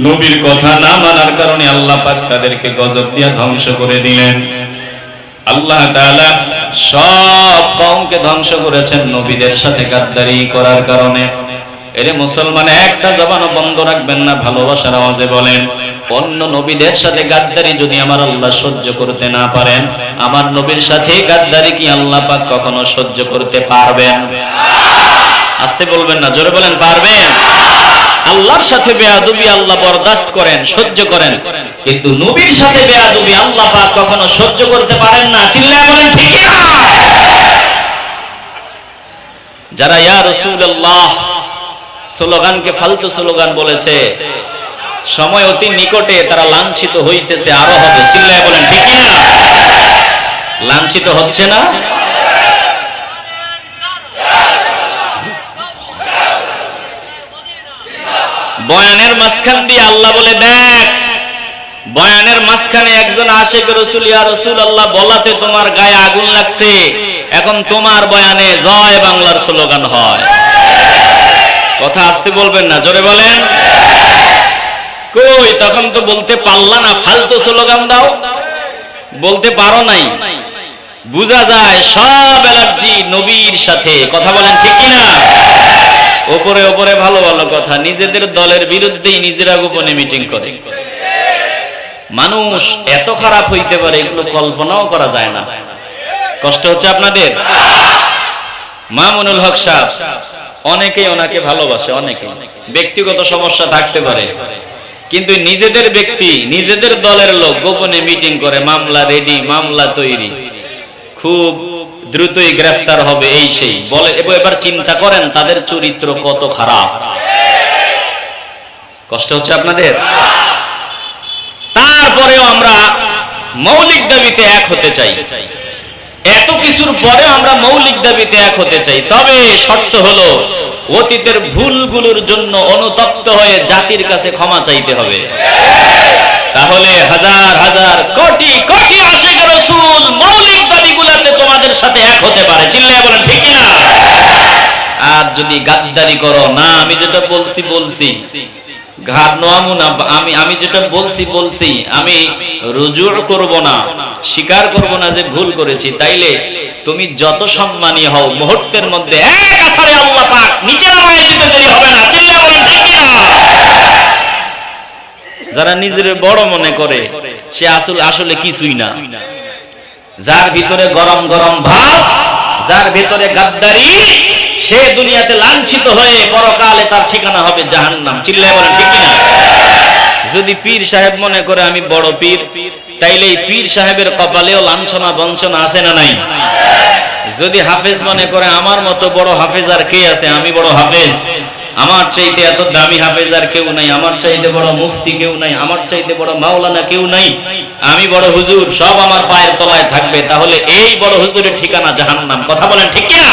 নবীর কথা না মানার কারণে আল্লাহ পাক তাদেরকে গজব দিয়া ধ্বংস করে দিলেন। আল্লাহ তাআলা সব কওমকে ধ্বংস করেছেন নবীদের সাথে গাদ্দারি করার কারণে। এরে মুসলমান, একটা জবানও বন্ধ রাখবেন না, ভালোবাসার আওয়াজে বলেন অন্য নবীদের সাথে গাদ্দারি যদি আমার আল্লাহ সহ্য করতে না পারেন, আমার নবীর সাথে গাদ্দারি কি আল্লাহ পাক কখনো সহ্য করতে পারবেন? আস্তে বলবেন না, জোরে বলেন পারবেন? আল্লাহর সাথে বেয়াদবি আল্লাহ বরদাস্ত করেন, সহ্য করেন, কিন্তু নবীর সাথে বেয়াদবি আল্লাহ পাক কখনো সহ্য করতে পারেন না। চিল্লায়া বলেন ঠিক কি না? যারা ইয়া রাসূলুল্লাহ স্লোগানকে ফালতু স্লোগান বলেছে, সময় অতি নিকটে তারা লাঞ্ছিত হইতেছে, আরো হবে। চিল্লায়া বলেন ঠিক কি না? লাঞ্ছিত হচ্ছে না? বয়ানের মাঝখান দিয়ে আল্লাহ বলে দেখ, বয়ানের মাঝখানে একজন আশিক রাসূল ইয়া রাসূলুল্লাহ বলাতে তোমার গায়ে আগুন লাগছে, এখন তোমার বয়ানে জয় বাংলার স্লোগান হয়। কথা আস্তে বলবেন না, জোরে বলেন। কই তখন তো বলতে পারলা না, ফালতু স্লোগান দাও, বলতে পারো নাই। বুঝা যায় সব অ্যালার্জি নবীর সাথে। কথা বলেন ঠিক কি না? ওপরে ওপরে ভালো ভালো কথা, নিজেদের দলের বিরুদ্ধেই নিজেরা গোপনে মিটিং করে। মানুষ এত খারাপ হইতে পারে এগুলো কল্পনাও করা যায় না। কষ্ট হচ্ছে আপনাদের? মামুনুল হক সাহেব, অনেকেই ওনাকে ভালোবাসে, অনেকে ব্যক্তিগত সমস্যা থাকতে পারে, কিন্তু নিজেদের ব্যক্তি, নিজেদের দলের লোক গোপনে মিটিং করে, মামলা রেডি, মামলা তৈরি, খুব দ্রুতই গ্রেফতার হবে, এই সেই বলে। এবার চিন্তা করেন তাদের চরিত্র কত খারাপ। কষ্ট হচ্ছে আপনাদের? তারপরেও আমরা মৌলিক দাবিতে এক হতে চাই। এত কিছুর পরেও আমরা মৌলিক দাবিতে এক হতে চাই। তবে শর্ত হলো অতীতের ভুলগুলোর জন্য অনুতপ্ত হয়ে জাতির কাছে ক্ষমা চাইতে হবে। তাহলে হাজার হাজার কোটি কোটি আশিক রাসূল মৌলিক দাবিগুলোতে তোমাদের সাথে এক হতে পারে। চিল্লায় বলেন ঠিক কি না? আর যদি গাদ্দারি করো, না আমি যেটা বলছি ঘাড় নোয়ামু না, আমি যেটা বলছি আমি রুজু করব না, স্বীকার করব না যে ভুল করেছি, তাইলে তুমি যত সম্মানী হও মুহূর্তের মধ্যে এক আছাড়ে আল্লাহ পাক নিচে নামায় দিতে দেরি হবে না। চিল্লায় বলেন ঠিক কি না? যারা নিজের বড় মনে করে সে আসলে কিছুই না। যার ভিতরে গরম গরম ভাব, যার ভিতরে গাদ্দারি, সে দুনিয়াতে লাঞ্ছিত হয়ে পরকালে তার ঠিকানা হবে জাহান্নাম। চিল্লায় বলেন ঠিক কি না? যদি পীর সাহেব মনে করে আমি বড় পীর, তাইলে এই পীর সাহেবের কপালেও লাঞ্ছনা বঞ্চনা আছে না নাই? যদি হাফেজ মনে করে আমার মতো বড় হাফেজ আর কে আছে, আমি বড় হাফেজ, আমার চাইতে এত দামি হাফেজ আর কেউ নাই, আমার চাইতে বড় মুফতি কেউ নাই, আমার চাইতে বড় মাওলানা কেউ নাই, আমি বড় হুজুর, সব আমার পায়ের তলায় থাকবে, তাহলে এই বড় হুজুরের ঠিকানা জাহান্নাম। কথা বলেন ঠিক কি না?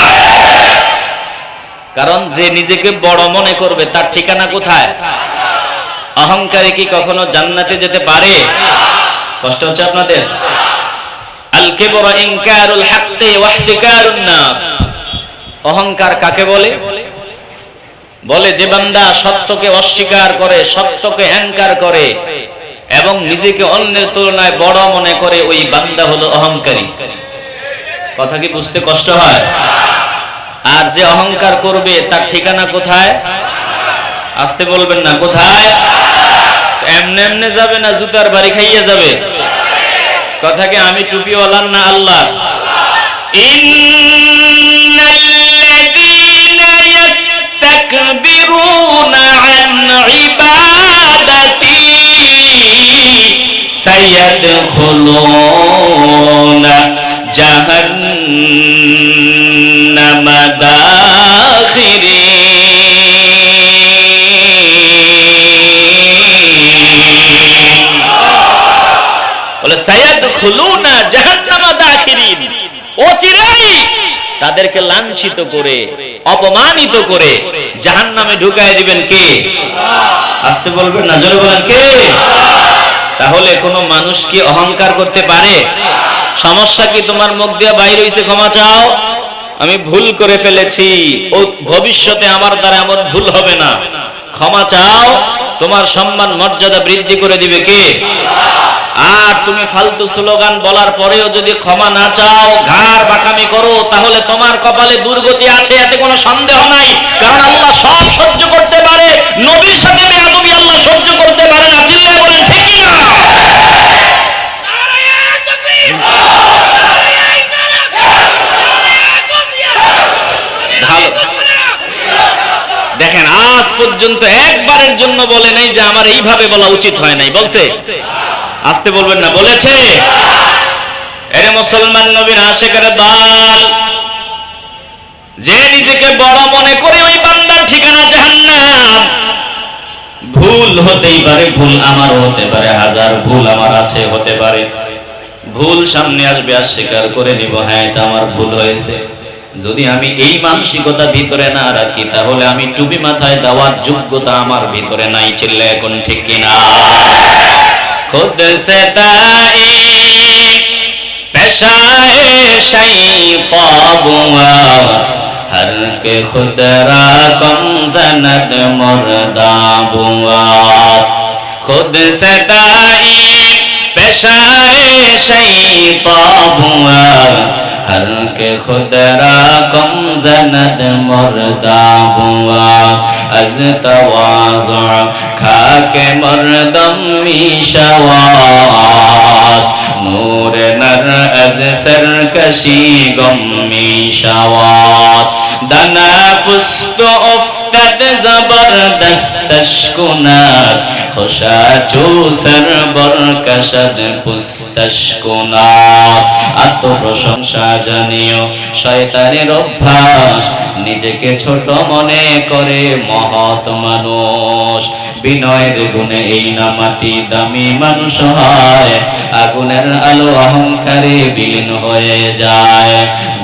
কারণ যে নিজেকে বড় মনে করবে তার ঠিকানা কোথায়? অহংকারে কি কখনো জান্নাতে যেতে পারে? কষ্ট হচ্ছে আপনাদের? আল কিবরু ইনকারুল হাক্কি ওয়া ইহতিকারুন নাস। অহংকার কাকে বলে? বলে যে বান্দা সত্যকে অস্বীকার করে, সত্যকে অহংকার করে এবং নিজেকে অন্যের তুলনায় বড় মনে করে, ওই বান্দা হলো অহংকারী। কথা কি বুঝতে কষ্ট হয়? আর যে অহংকার করবে তার ঠিকানা কোথায়? আসতে বলবেন না, কোথায়? এমনে এমনে যাবে না, জুতার বাড়ি খাইয়ে যাবে। কথা কি আমি টুপিওয়ালার না আল্লাহ? ইন্নাল্লাযীনা ইয়াস্তাকবিরুনা আন ইবাদাতি সায়াদখুলুনা জাহান্নামা দাখিরিন। বলে সায়াদখুলুনা জাহান্নামা দাখিরিন, অচিরেই তাদেরকে লাঞ্ছিত করে অপমানিত করে জাহান্নামে ঢুকায় দিবেন কে? আসতে বলবেন না, জোরে বলেন কে? তাহলে কোন মানুষ কি অহংকার করতে পারে? সমস্যা কি তোমার মুখ দিয়ে বাইরে হইছে ক্ষমা চাও, আমি ভুল করে ফেলেছি, ও ভবিষ্যতে আমার দ্বারা এমন ভুল হবে না, ক্ষমা চাও, তোমার সম্মান মর্যাদা বৃদ্ধি করে দিবে কে? আর তুমি ফালতু স্লোগান বলার পরেও যদি ক্ষমা না চাও, ঘাড় বাঁকামি করো, তাহলে তোমার কপালে দুর্গতি আছে, এতে কোনো সন্দেহ নাই। কারণ আল্লাহ সব সহ্য করতে পারে, নবীর সাথে বেয়াদবি আল্লাহ সহ্য করতে পারে না। চিল্লায় বলেন ঠিক কি না? ভালো দেখেন, আজ পর্যন্ত একবারের জন্য বলে নাই যে আমার এইভাবে বলা উচিত হয় নাই। বলছে? আসতে বলবেন না, বলেছে? এরে মুসলমান নবীর আশিকের দল, যে নিজেকে বড় মনে করে ওই বান্দার ঠিকানা জাহান্নাম। ভুল হতেই পারে, ভুল আমারও হতে পারে, হাজার ভুল আমার আছে, হতে পারে। ভুল সামনে আসবে আর স্বীকার করে নিব, হ্যাঁ এটা আমার ভুল হয়েছে। যদি আমি এই মানসিকতা ভিতরে না রাখি, তাহলে আমি টুপি মাথায় দেওয়ার যোগ্যতা আমার ভিতরে নাই। চিল্লায় এখন ঠিক কিনা? खुद से दाई पेशाए शैता बुआ हर के खुद रा कम जन्नत मुर्दा बुआ। खुद से दाई पेशाए शैता बुआ हर के खुद रा कम जन्नत मुर्दा बुआ। از تواضع খাকে মরদম মিশাওয়াত নূর নর از سرکشی গম মিশাওয়াত। দানা পুস্ত افتد زبردستش کند خوشا چو سر برکشد পুস্তশ کند। আত্মপ্রশংসা জানিও শয়তানের অভ্যাস, নিজেকে ছোট মনে করে মহৎ মানুষ। বিনয়ের গুণে এই না মাটি দামি মানুষ হয়, আগুনের আলো অহংকারে বিলীন হয়ে যায়।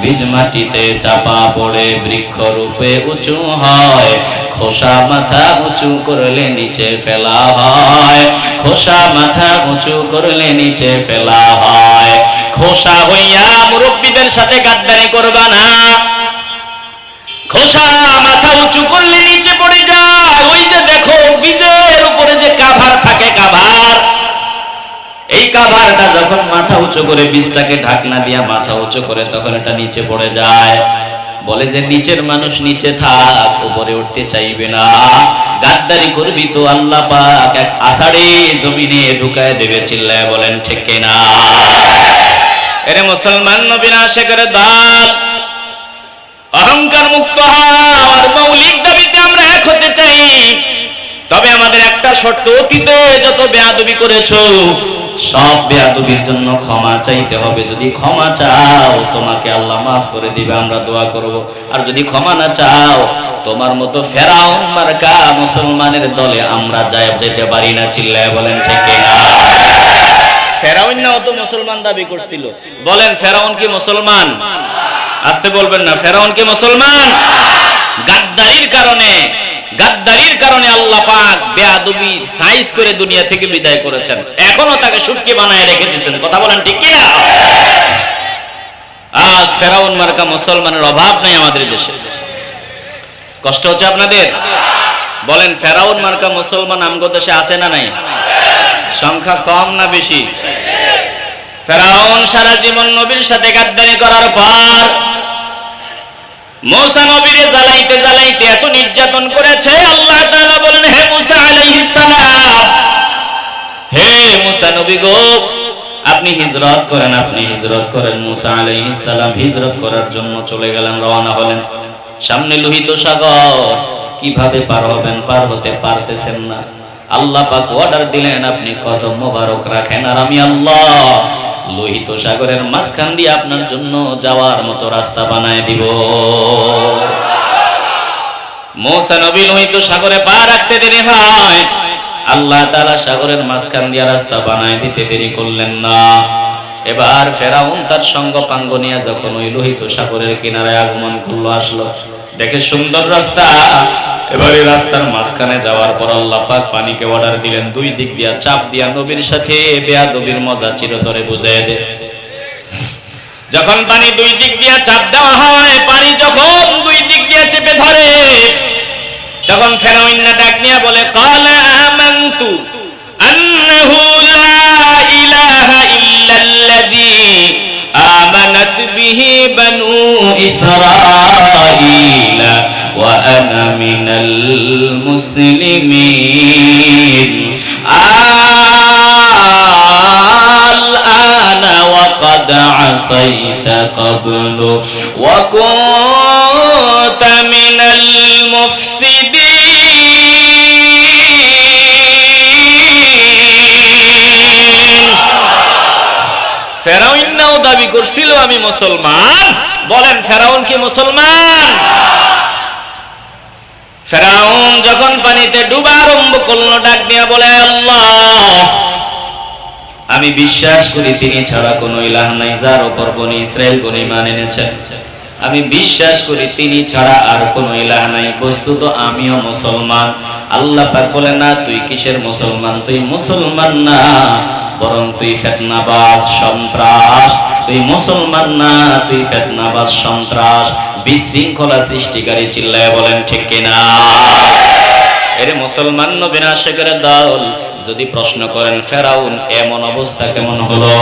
বীজ মাটিতে চাপা পড়ে বৃক্ষ রূপে উঁচু হয়, খোসা মাথা উঁচু করলে নিচে ফেলা হয়, খোসা মাথা উঁচু করলে নিচে ফেলা হয়। খোসা হইয়া মুরব্বীদের সাথে গাদ্দারি করবা না, খোসা মাথা উঁচু করলে নিচে পড়ে যায়। ওই যে দেখো বীজের উপরে যে কাভার থাকে, কাভার, এই কাভারটা যখন মাথা উঁচু করে বীজটাকে ঢাকনা দিয়া মাথা উঁচু করে তখন এটা নিচে পড়ে যায়। বলে যে নিচের মানুষ নিচে থাক, উপরে উঠতে চাইবে না। গাদ্দারি করবি তো আল্লাহ পাক এক আষাঢ়ে জমিনে ঢুকায় দেবে। চিল্লায় বলেন ঠিক কিনা? এরে মুসলমান নবীর আশিকের দল, অহংকার মুক্ত হওয়ার মৌলিক দাবিতে আমরা এক হতে চাই। তবে আমাদের একটা শর্ত, অতীতে যত বেয়াদবি করেছো সব বেয়াদবির জন্য ক্ষমা চাইতে হবে। যদি ক্ষমা চাও তোমাকে আল্লাহ মাফ করে দিবে, আমরা দোয়া করব। আর যদি ক্ষমা না চাও, তোমার মতো ফেরাউন মার্কা মুসলমানের দলে আমরা যেতে পারি না। চিল্লায় বলেন ঠিক কিনা? ফেরাউন না অত মুসলমান দাবি করছিল। বলেন ফেরাউন কি মুসলমান? আসতে বলবেন না, ফেরাউন কি মুসলমান? গাদ্দারির কারণে আল্লাহ পাক বেয়াদবির সাইজ করে দুনিয়া থেকে বিদায় করেছেন। এখনো তাকে সুটকি বানায় রেখে দিয়েছেন। কথা বলেন ঠিক কিনা? আজ ফেরাউন মার্কা মুসলমানের অভাব নাই আমাদের দেশে। কষ্ট হচ্ছে আপনাদের? বলেন ফেরাউন মার্কা মুসলমান আমগো দেশে আছে না নাই? সংখ্যা কম না বেশি? ফেরাউন সারা জীবন নবীর সাথে গাদ্দারি করার পর মুসা নবীরে জ্বালাইতে জ্বালাইতে এত নির্যাতন করেছে। আল্লাহ তাআলা বলেন, হে মুসা আলাইহিস সালাম, হে মুসা নবী গো, আপনি হিজরত করেন, আপনি হিজরত করেন। মুসা আলাইহিস সালাম হিজরত করার জন্য চলে গেলেন, রওনা হলেন। সামনে লোহিত সাগর, কিভাবে পার হবেন? পার হতে পারতেছেন না। আল্লাহ পাক অর্ডার দিলেন, আপনি কদম মোবারক রাখেন আর আমি আল্লাহ লোহিত সাগরের মাঝখান দিয়ে আপনার জন্য যাওয়ার মতো রাস্তা বানায় দিব। মুসা নবী লোহিত সাগরে পা রাখতে দেরি হয়, আল্লাহ তাআলা সাগরের মাঝখান দিয়ে রাস্তা বানায় দিতে দেরি করলেন না। এবার ফেরাউন তার সঙ্গ পাঙ্গ নিয়ে যখন ওই লোহিত সাগরের কিনারায় আগমন করলো, আসলো, দেখে সুন্দর রাস্তা। এবার এই রাস্তার মাঝখানে যাওয়ার পর আল্লাহ পাক পানিকে অর্ডার দিলেন, দুই দিক দিয়া চাপ দিয়া নবীর সাথে বেয়াদবির মজা চিরতরে বুঝিয়ে দে। যখন পানি দুই দিক দিয়া চাপ দেওয়া হয়, পানি যখন দুই দিক দিয়া চেপে ধরে, তখন ফেরাউন না ডাক নিয়ে বলে, ক্বালা আমানতু আন্নাহু লা ইলাহা ইল্লাল্লাযী আমানাত বিহি বানু ইসরাঈল ওয়া আনা মিনাল মুসলিমিন। আল-আনা ওয়া ক্বাদ আসাইতা ক্বাবলু ওয়া কুনতা মিনাল মুফসিদিন। ফেরাউনও দাবি করছিল আমি মুসলমান। বলেন ফেরাউন কি মুসলমান? ফেরাউন যখন পানিতে ডুবা আরম্ভ করলো, ডাক দিয়া বলে, আল্লাহ, আমি বিশ্বাস করি তিনি ছাড়া কোনো ইলাহ নাই, যার উপর বনি ইসরাইল ঈমান এনেছেন। আমি বিশ্বাস করি তিনি ছাড়া আর কোনো ইলাহ নাই। বস্তুত আমিও মুসলমান। আল্লাহ পাক বলে, না, তুই কিসের মুসলমান? তুই মুসলমান না, বরং তুই ফিতনাবাজ, সন্ত্রাস। তুই মুসলমান না, তুই ফিতনাবাজ, সন্ত্রাস, বিশৃঙ্খলা সৃষ্টিকারী। চিল্লায় বলেন ঠিক কিনা? এর মুসলমান নবীর আশিকের দল যদি প্রশ্ন করেন ফেরাউন এমন অবস্থা কেমন হলো,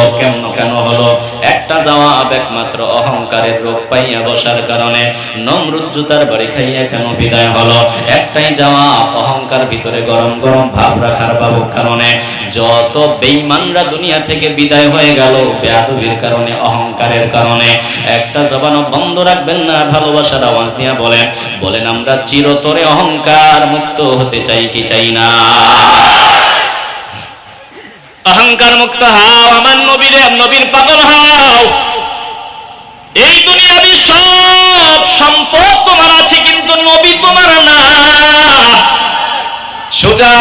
কেন হলো, একটা জবাব, একমাত্র অহংকারের রোগ পাইয়া বসার কারণে। নমরুদ জুতার বাড়ি খাইয়া কেন বিদায় হলো? একটাই জবাব, অহংকার ভিতরে গরম গরম ভাব রাখার কারণে। যত বেঈমানরা দুনিয়া থেকে বিদায় হয়ে গেল বেয়াদবির কারণে, অহংকারের কারণে। একটা জবানও বন্ধ রাখবেন না, ভালোবাসার আওয়াজ নিয়ে বলেন আমরা চিরতরে অহংকার মুক্ত হতে চাই কি চাই না? অহংকার মুক্ত হও, আমার নবীর পাগল হও। এই দুনিয়াবি সব সম্পদ তোমার আছে, কিন্তু নবী তোমার না। সোজা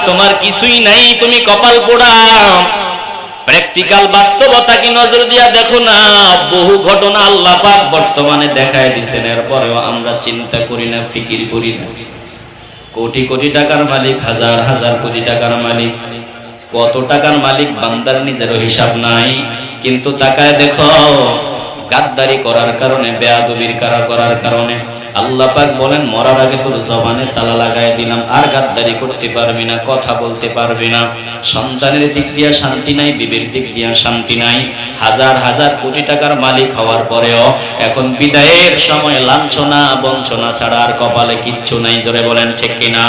তোমার কিছুই নাই, তুমি কপাল পোড়া। প্র্যাকটিক্যাল বাস্তবতা কি নজর দিয়া দেখো না, বহু ঘটনা আল্লাহ পাক বর্তমানে দেখায় দিয়েছেন, এরপরেও আমরা চিন্তা করি না, ফিকির করি না। কোটি কোটি টাকার মালিক, হাজার হাজার কোটি টাকার মালিক, কত টাকার মালিক বান্দার নিজেরও হিসাব নাই। কিন্তু তাকায় দেখো, গাদ্দারি করার কারণে, বেয়াদবির করার কারণে আল্লাহ পাক বলেন মরার আগে তোর জবানে তালা লাগায় দিলাম, আর গাদ্দারি করতে পারবি না, কথা বলতে পারবি না। সন্তানের দিক দিয়া শান্তি নাই, বিবির দিক দিয়া শান্তি নাই। হাজার হাজার কোটি টাকার মালিক হওয়ার পরেও এখন বিদায়ের সময় লাঞ্ছনা বঞ্চনা ছাড়া আর কপালে কিচ্ছু নাই। জোরে বলেন ঠিক কিনা?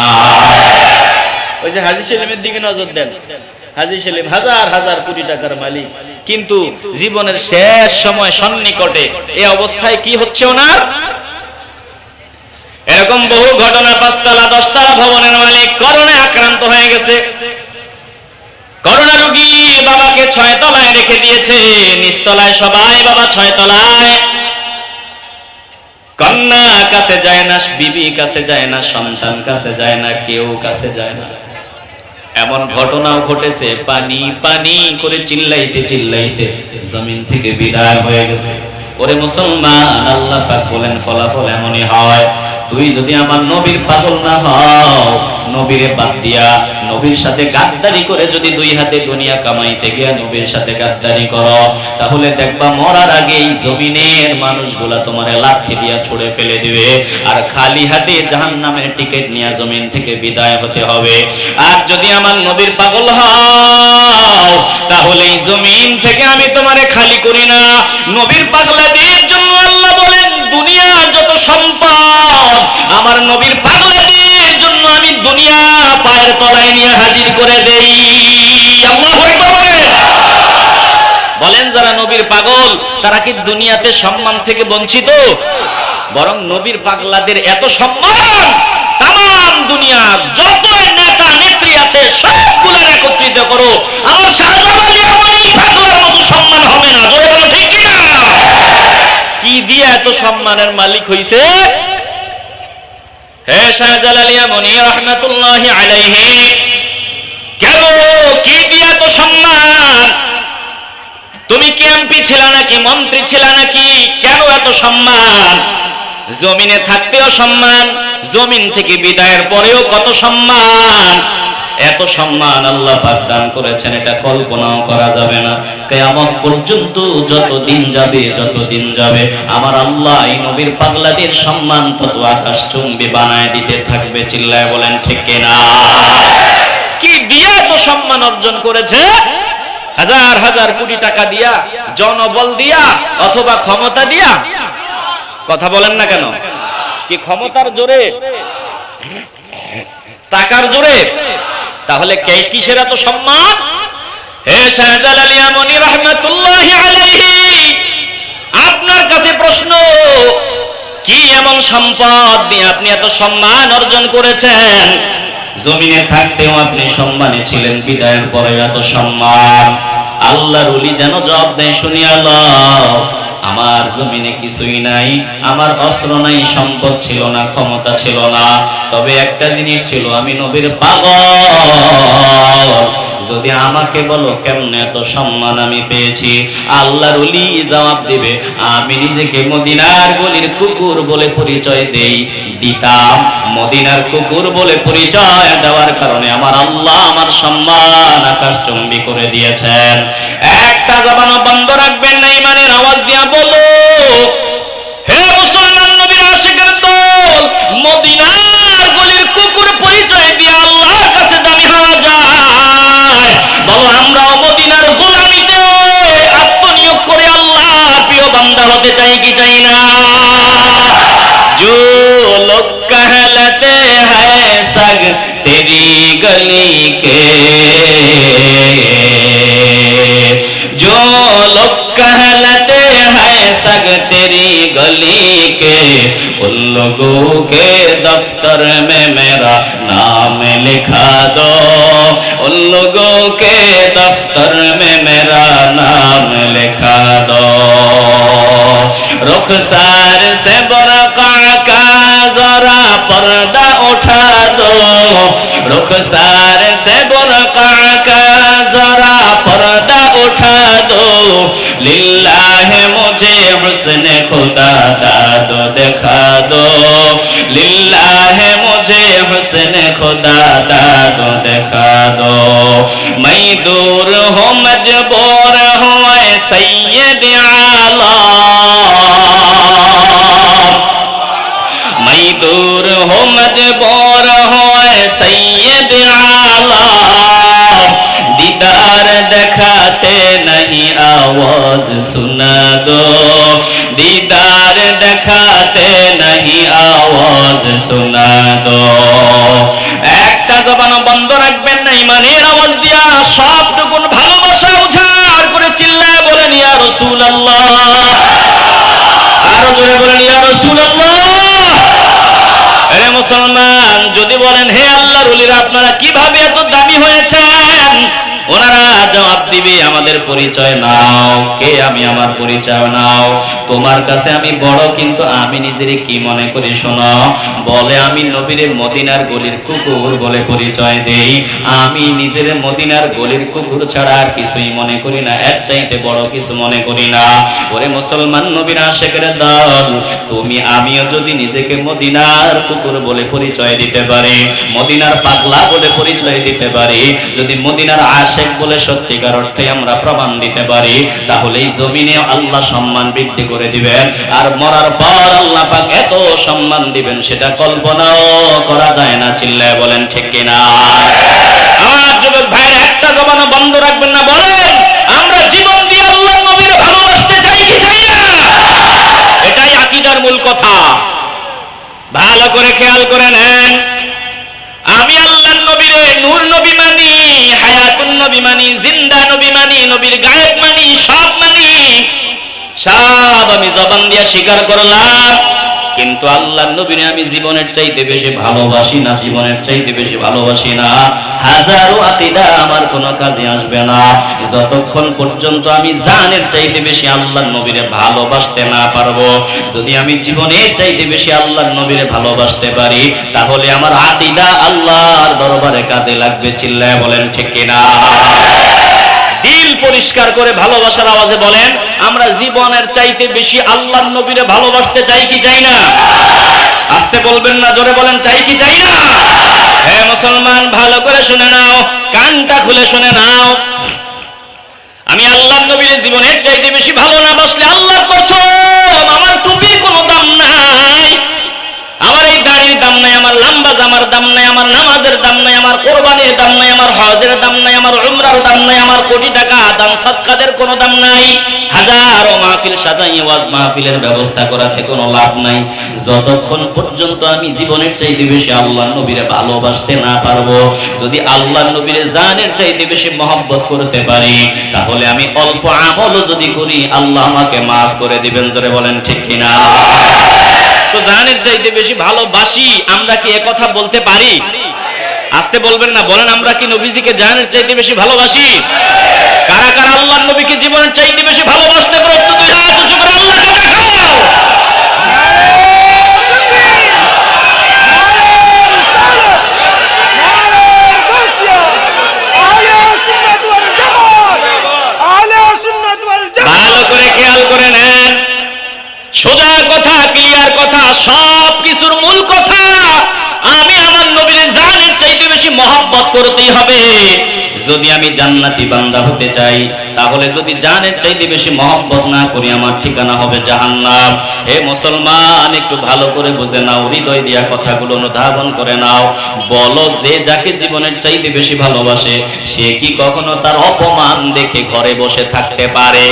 ওই যে হাজী সেলিমের দিকে নজর দেন, হাজী সেলিম হাজার হাজার কোটি টাকার মালিক, কিন্তু জীবনের শেষ সময় সন্নিকটে এই অবস্থায় কি হচ্ছে ওনার? এরকম বহু ঘটনা। 5 তলা 10 তলা ভবনের মালিক করোনায় আক্রান্ত হয়ে গেছে, করোনা রোগী, বাবাকে 6 তলায় রেখে দিয়েছে, নিচতলায় সবাই, বাবা 6 তলায়। কন্যা কাছে যায় না, বিবি কাছে যায় না, সন্তান কাছে যায় না, কেউ কাছে যায় না। এমন ঘটনাও ঘটেছে, পানি পানি করে চিল্লাইতে চিল্লাইতে জমিন থেকে বিদায় হয়ে গেছে। ওরে মুসলমান, আল্লাহ পাক বলেন ফলাফল এমনই হয়, তুই যদি আমার নবীর পাগল না হও, নবীরে বাদ দিয়া নবীর সাথে গাদ্দারি করে যদি 2 হাতে দুনিয়া কামাইতে গিয়া নবীর সাথে গাদ্দারি করো, তাহলে দেখবা মরার আগেই জমিনের মানুষগুলা তোমারে লাথি দিয়া ছুঁড়ে ফেলে দিবে, আর খালি হাতে জাহান্নামের টিকিট নিয়ে জমিন থেকে বিদায় হতে হবে। আর যদি আমার নবীর পাগল হও, তাহলে এই জমিন থেকে আমি তোমারে খালি করি না। নবীর পাগলাদের জন্য আল্লাহ বলেন দুনিয়ার যত সম্পদ আমার নবীর পাগলাদের জন্য আমি দুনিয়া পায়ের তলায় নিয়ে হাজির করে দেই। আল্লাহু আকবার বলেন। বলেন যারা নবীর পাগল তারা কি দুনিয়াতে সম্মান থেকে বঞ্চিত? বরং নবীর পাগলাদের এত সম্মান, তাম দুনিয়ার যত নেতা নেত্রী আছে সবগুলো একত্রিত করো, আমার শাহজালাল ইয়ামানি পাগলার মতো সম্মান হবে না। জোরে বলো ঠিক কি না? কি দিয়ে এত সম্মানের মালিক হইছে? হে শাহজালাল ইয়ামানি রাহমাতুল্লাহি আলাইহি, কেন কি দিয়ে এত সম্মান? তুমি কি এমপি ছিলা নাকি, মন্ত্রী ছিলা নাকি? কেন এত সম্মান? জমিনে থাকতেও সম্মান, জমিন থেকে বিদায়ের পরেও কত সম্মান। এত সম্মান আল্লাহ পাক দান করেছেন, এটা কল্পনাও করা যাবে না। কিয়ামত পর্যন্ত যতদিন যাবে আমার আল্লাহ এই নবীর পাগলাদের সম্মান তত আকাশচুম্বী বানায় দিতে থাকবে। চিল্লায় বলেন ঠিক কিনা? কি দিয়া তো সম্মান অর্জন করেছে? হাজার হাজার কোটি টাকা দিয়া, জনবল দিয়া, অথবা ক্ষমতা দিয়া? কথা বলেন না কেন? কি ক্ষমতার জোরে, টাকার জোরে? তাহলে কে কিসের এত সম্মান? হে শাহজালাল ইয়ামানি রাহমাতুল্লাহি আলাইহি, আপনার কাছে প্রশ্ন, কি এমন সম্পদ দিয়ে আপনি এত সম্মান অর্জন করেছেন? জমিনে থাকতেও আপনি সম্মানে ছিলেন, বিদায়ের পরে এত সম্মান। আল্লাহর ওলি যেন জবাব দেয়, শুনিয়া লও, আমার জমিনে কিছুই নাই, আমার অস্ত্র নাই, সম্পদ ছিল না, ক্ষমতা ছিল না, তবে একটা জিনিস ছিল, আমি নবীর পাগল। যদি আমাকে বলো কেমনে এত সম্মান আমি পেয়েছি, আল্লাহর ওলি জবাব দিবে, আমি নিজেকে মদিনার গলির কুকুর বলে পরিচয় দিতাম। মদিনার কুকুর বলে পরিচয় দেওয়ার কারণে আমার আল্লাহ আমার সম্মান আকাশচুম্বী করে দিয়েছেন। একটা জবানও বন্ধ রাখবেন না, ইমানের আওয়াজ দিয়া বলো, হে মুসলমান নবীর আশিকের দল, মদিনার গলির কুকুর পরিচয় দিয়ে আল্লাহর কাছে দামি হওয়া যায়? বলো আমরাও মদিনার গোলামিতে আত্মনিয়োগ করে আল্লাহর প্রিয় বান্দা হতে চাই কি চাই না? जो लोग कहलाते हैं सग तेरी गली के, जो लोग कहलाते हैं सग तेरी गली के, उन लोगों के दफ्तर में मेरा नाम लिखा दो, उन लोगों के दफ्तर में मेरा नाम लिखा दो। रुखसार से बरक़ा का जरा पर्दा उठा दो, रुखसार से बुरका का जरा पर्दा उठा दो लिल्लाह मुझे हुस्न खुदा दादो दिखा दो लिल्लाह मुझे हुस्न खुदा दादो दिखा दो मैं दूर हूँ मजबूर हूँ ऐ सैयद आलम मैं दूर हूँ मजबूर हूँ ऐ सैयद आलम दीदार दिखाते नहीं आवाज सुना दो दीदार दिखाते नहीं आवाज सुना दो একটা জবান বন্ধ রাখবেন না ইমানের আওয়াজ দিয়া সবটুকুন ভালোবাসা উজাড় করে চিল্লায় বলেন ইয়া রাসূলুল্লাহ আরো জোরে বলেন ইয়া রাসূলুল্লাহ আরে মুসলমান যদি বলেন হে আল্লাহর ওলিরা আপনারা কিভাবে এত দামি হয়েছেন ওনারা জবাব দিবে আমাদের পরিচয় নাও কে আমি আমার পরিচয় নাও তোমার কাছে আমি বড় কিন্তু আমি নিজেরে কি মনে করি শোনো বলে আমি নবীর মদিনার গলির কুকুর বলে পরিচয় দেই আমি নিজের মদিনার গলির কুকুর ছাড়া আর কিছুই মনে করি না এর চাইতে বড় কিছু মনে করি না ওরে মুসলমান নবীর আশিকের দল তুমি আমিও যদি নিজেকে মদিনার কুকুর বলে পরিচয় দিতে পারি মদিনার পাগলা বলে পরিচয় দিতে পারি যদি মদিনার আশিক বলে সত্যিকার অর্থে আমরা প্রমাণ দিতে পারি তাহলে এই জমিনে আল্লাহ সম্মান বৃদ্ধি করে দিবেন আর মরার পর আল্লাহ পাক এত সম্মান দিবেন সেটা কল্পনাও করা যায় না চিল্লায় বলেন ঠিক কিনা আমার যুবক ভাইরা একটা জবানও বন্ধ রাখবেন না বলেন আমরা জীবন দিয়ে আল্লাহর নবীর ভালোবাসতে চাই কি চাই না এটাই আকীদার মূল কথা ভালো করে খেয়াল করে নেন আমি আল্লাহর নবীরে নূর নবী মানি হায়াতুন নবী মানি জিন্দা নবী মানি নবীর গায়েব মানি সব আমি জবান দিয়ে স্বীকার করলাম কিন্তু আল্লাহর নবীরে আমি জীবনের চাইতে বেশি ভালোবাসি না জীবনের চাইতে বেশি ভালোবাসি না হাজারো আকীদা আমার কোনো কাজে আসবে না যতক্ষণ পর্যন্ত আমি জানের চাইতে বেশি আল্লাহর নবীরে ভালোবাসতে না পারবো যদি আমি জীবনের চাইতে বেশি আল্লাহর নবীরে ভালোবাসতে পারি তাহলে আমার আকীদা আল্লাহর দরবারে কাজে লাগবে চিল্লায় বলেন ঠিক কিনা দিল পরিষ্কার করে ভালোবাসার আওয়াজে বলেন আমরা জীবনের চাইতে বেশি আল্লাহর নবীরে ভালোবাসতে চাই কি চাই না আস্তে বলবেন না জোরে বলেন চাই কি চাই না হে মুসলমান ভালো করে শুনে নাও কানটা খুলে শুনে নাও আমি আল্লাহর নবীর জীবনের চাইতে বেশি ভালো না বাসলে আল্লাহর কসম আমার টুপির কোনো দাম নাই আমার এই দাড়ির দাম নাই আমার লম্বা জামার দাম নাই আমার নামাজের দাম নাই আমার কুরবানির দাম নাই আমার হজের দাম নাই আমার উমরার দাম নাই আমার কোটি টাকা দান সদকাদের কোনো দাম নাই হাজারো মাহফিল সাজাই ওয়াজ মাহফিলের ব্যবস্থা করাতে কোনো লাভ নাই যতক্ষণ পর্যন্ত আমি জীবনের চাইতে বেশি আল্লাহর নবীরে ভালোবাসতে না পারবো যদি আল্লাহর নবীরে জানের চাইতে বেশি মহব্বত করতে পারি তাহলে আমি অল্প আমলও যদি করি আল্লাহ আমাকে maaf করে দিবেন জোরে বলেন ঠিক কিনা তো জানের চাইতে বেশি ভালোবাসি আমরা কি একথা বলতে পারি আস্তে বলবেন না বলেন আমরা কি নবীজিকে জানের চাইতে বেশি ভালোবাসি কারা কারা আল্লাহর নবীকে জীবনের চাইতে বেশি ভালোবাসতে প্রস্তুত হাত উঁচু করে আল্লাহকে দেখাও ভালো করে খেয়াল করে নেন সোজা কথা ক্লিয়ার কথা সব কিছুর মূল কথা আমি আমার নবীর জানের চাইতে বেশি মহব্বত করতেই হবে যদি আমি জান্নাতি বান্দা হতে চাই তাহলে যদি জানের চাইতে বেশি মহব্বত না করি আমার ঠিকানা হবে জাহান্নাম হে মুসলমান একটু ভালো করে বুঝে নাও হৃদয় দিয়া কথাগুলো অনুধাবন করে নাও বলো যে যাকে জীবনের চাইতে বেশি ভালোবাসে সে কি কখনো তার অপমান দেখে ঘরে বসে থাকতে পারে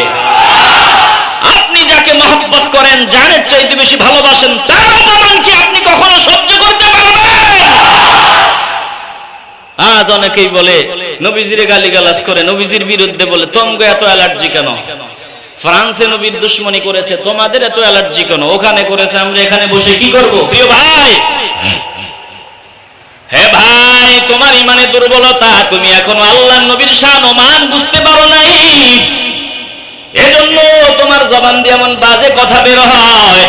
আপনি যাকে মহব্বত করেন জানের চাইতে বেশি ভালোবাসেন তার অপমান কি আপনি কখনো সহ্য করতে পারবেন আজ অনেকেই বলে নবীজির গালিগালাজ করে নবীজির বিরুদ্ধে বলে তোমগো এত অ্যালার্জি কেন ফ্রান্সে নবীর দুশমনি করেছে তোমাদের এত অ্যালার্জি কেন ওখানে করেছে আমরা এখানে বসে কি করব প্রিয় ভাই হে ভাই তোমার ইমানে দুর্বলতা তুমি এখনো আল্লাহর নবীর শান ও মান বুঝতে পারো নাই এজন্য তোমার জবান দিয়ে এমন বাজে কথা বের হয়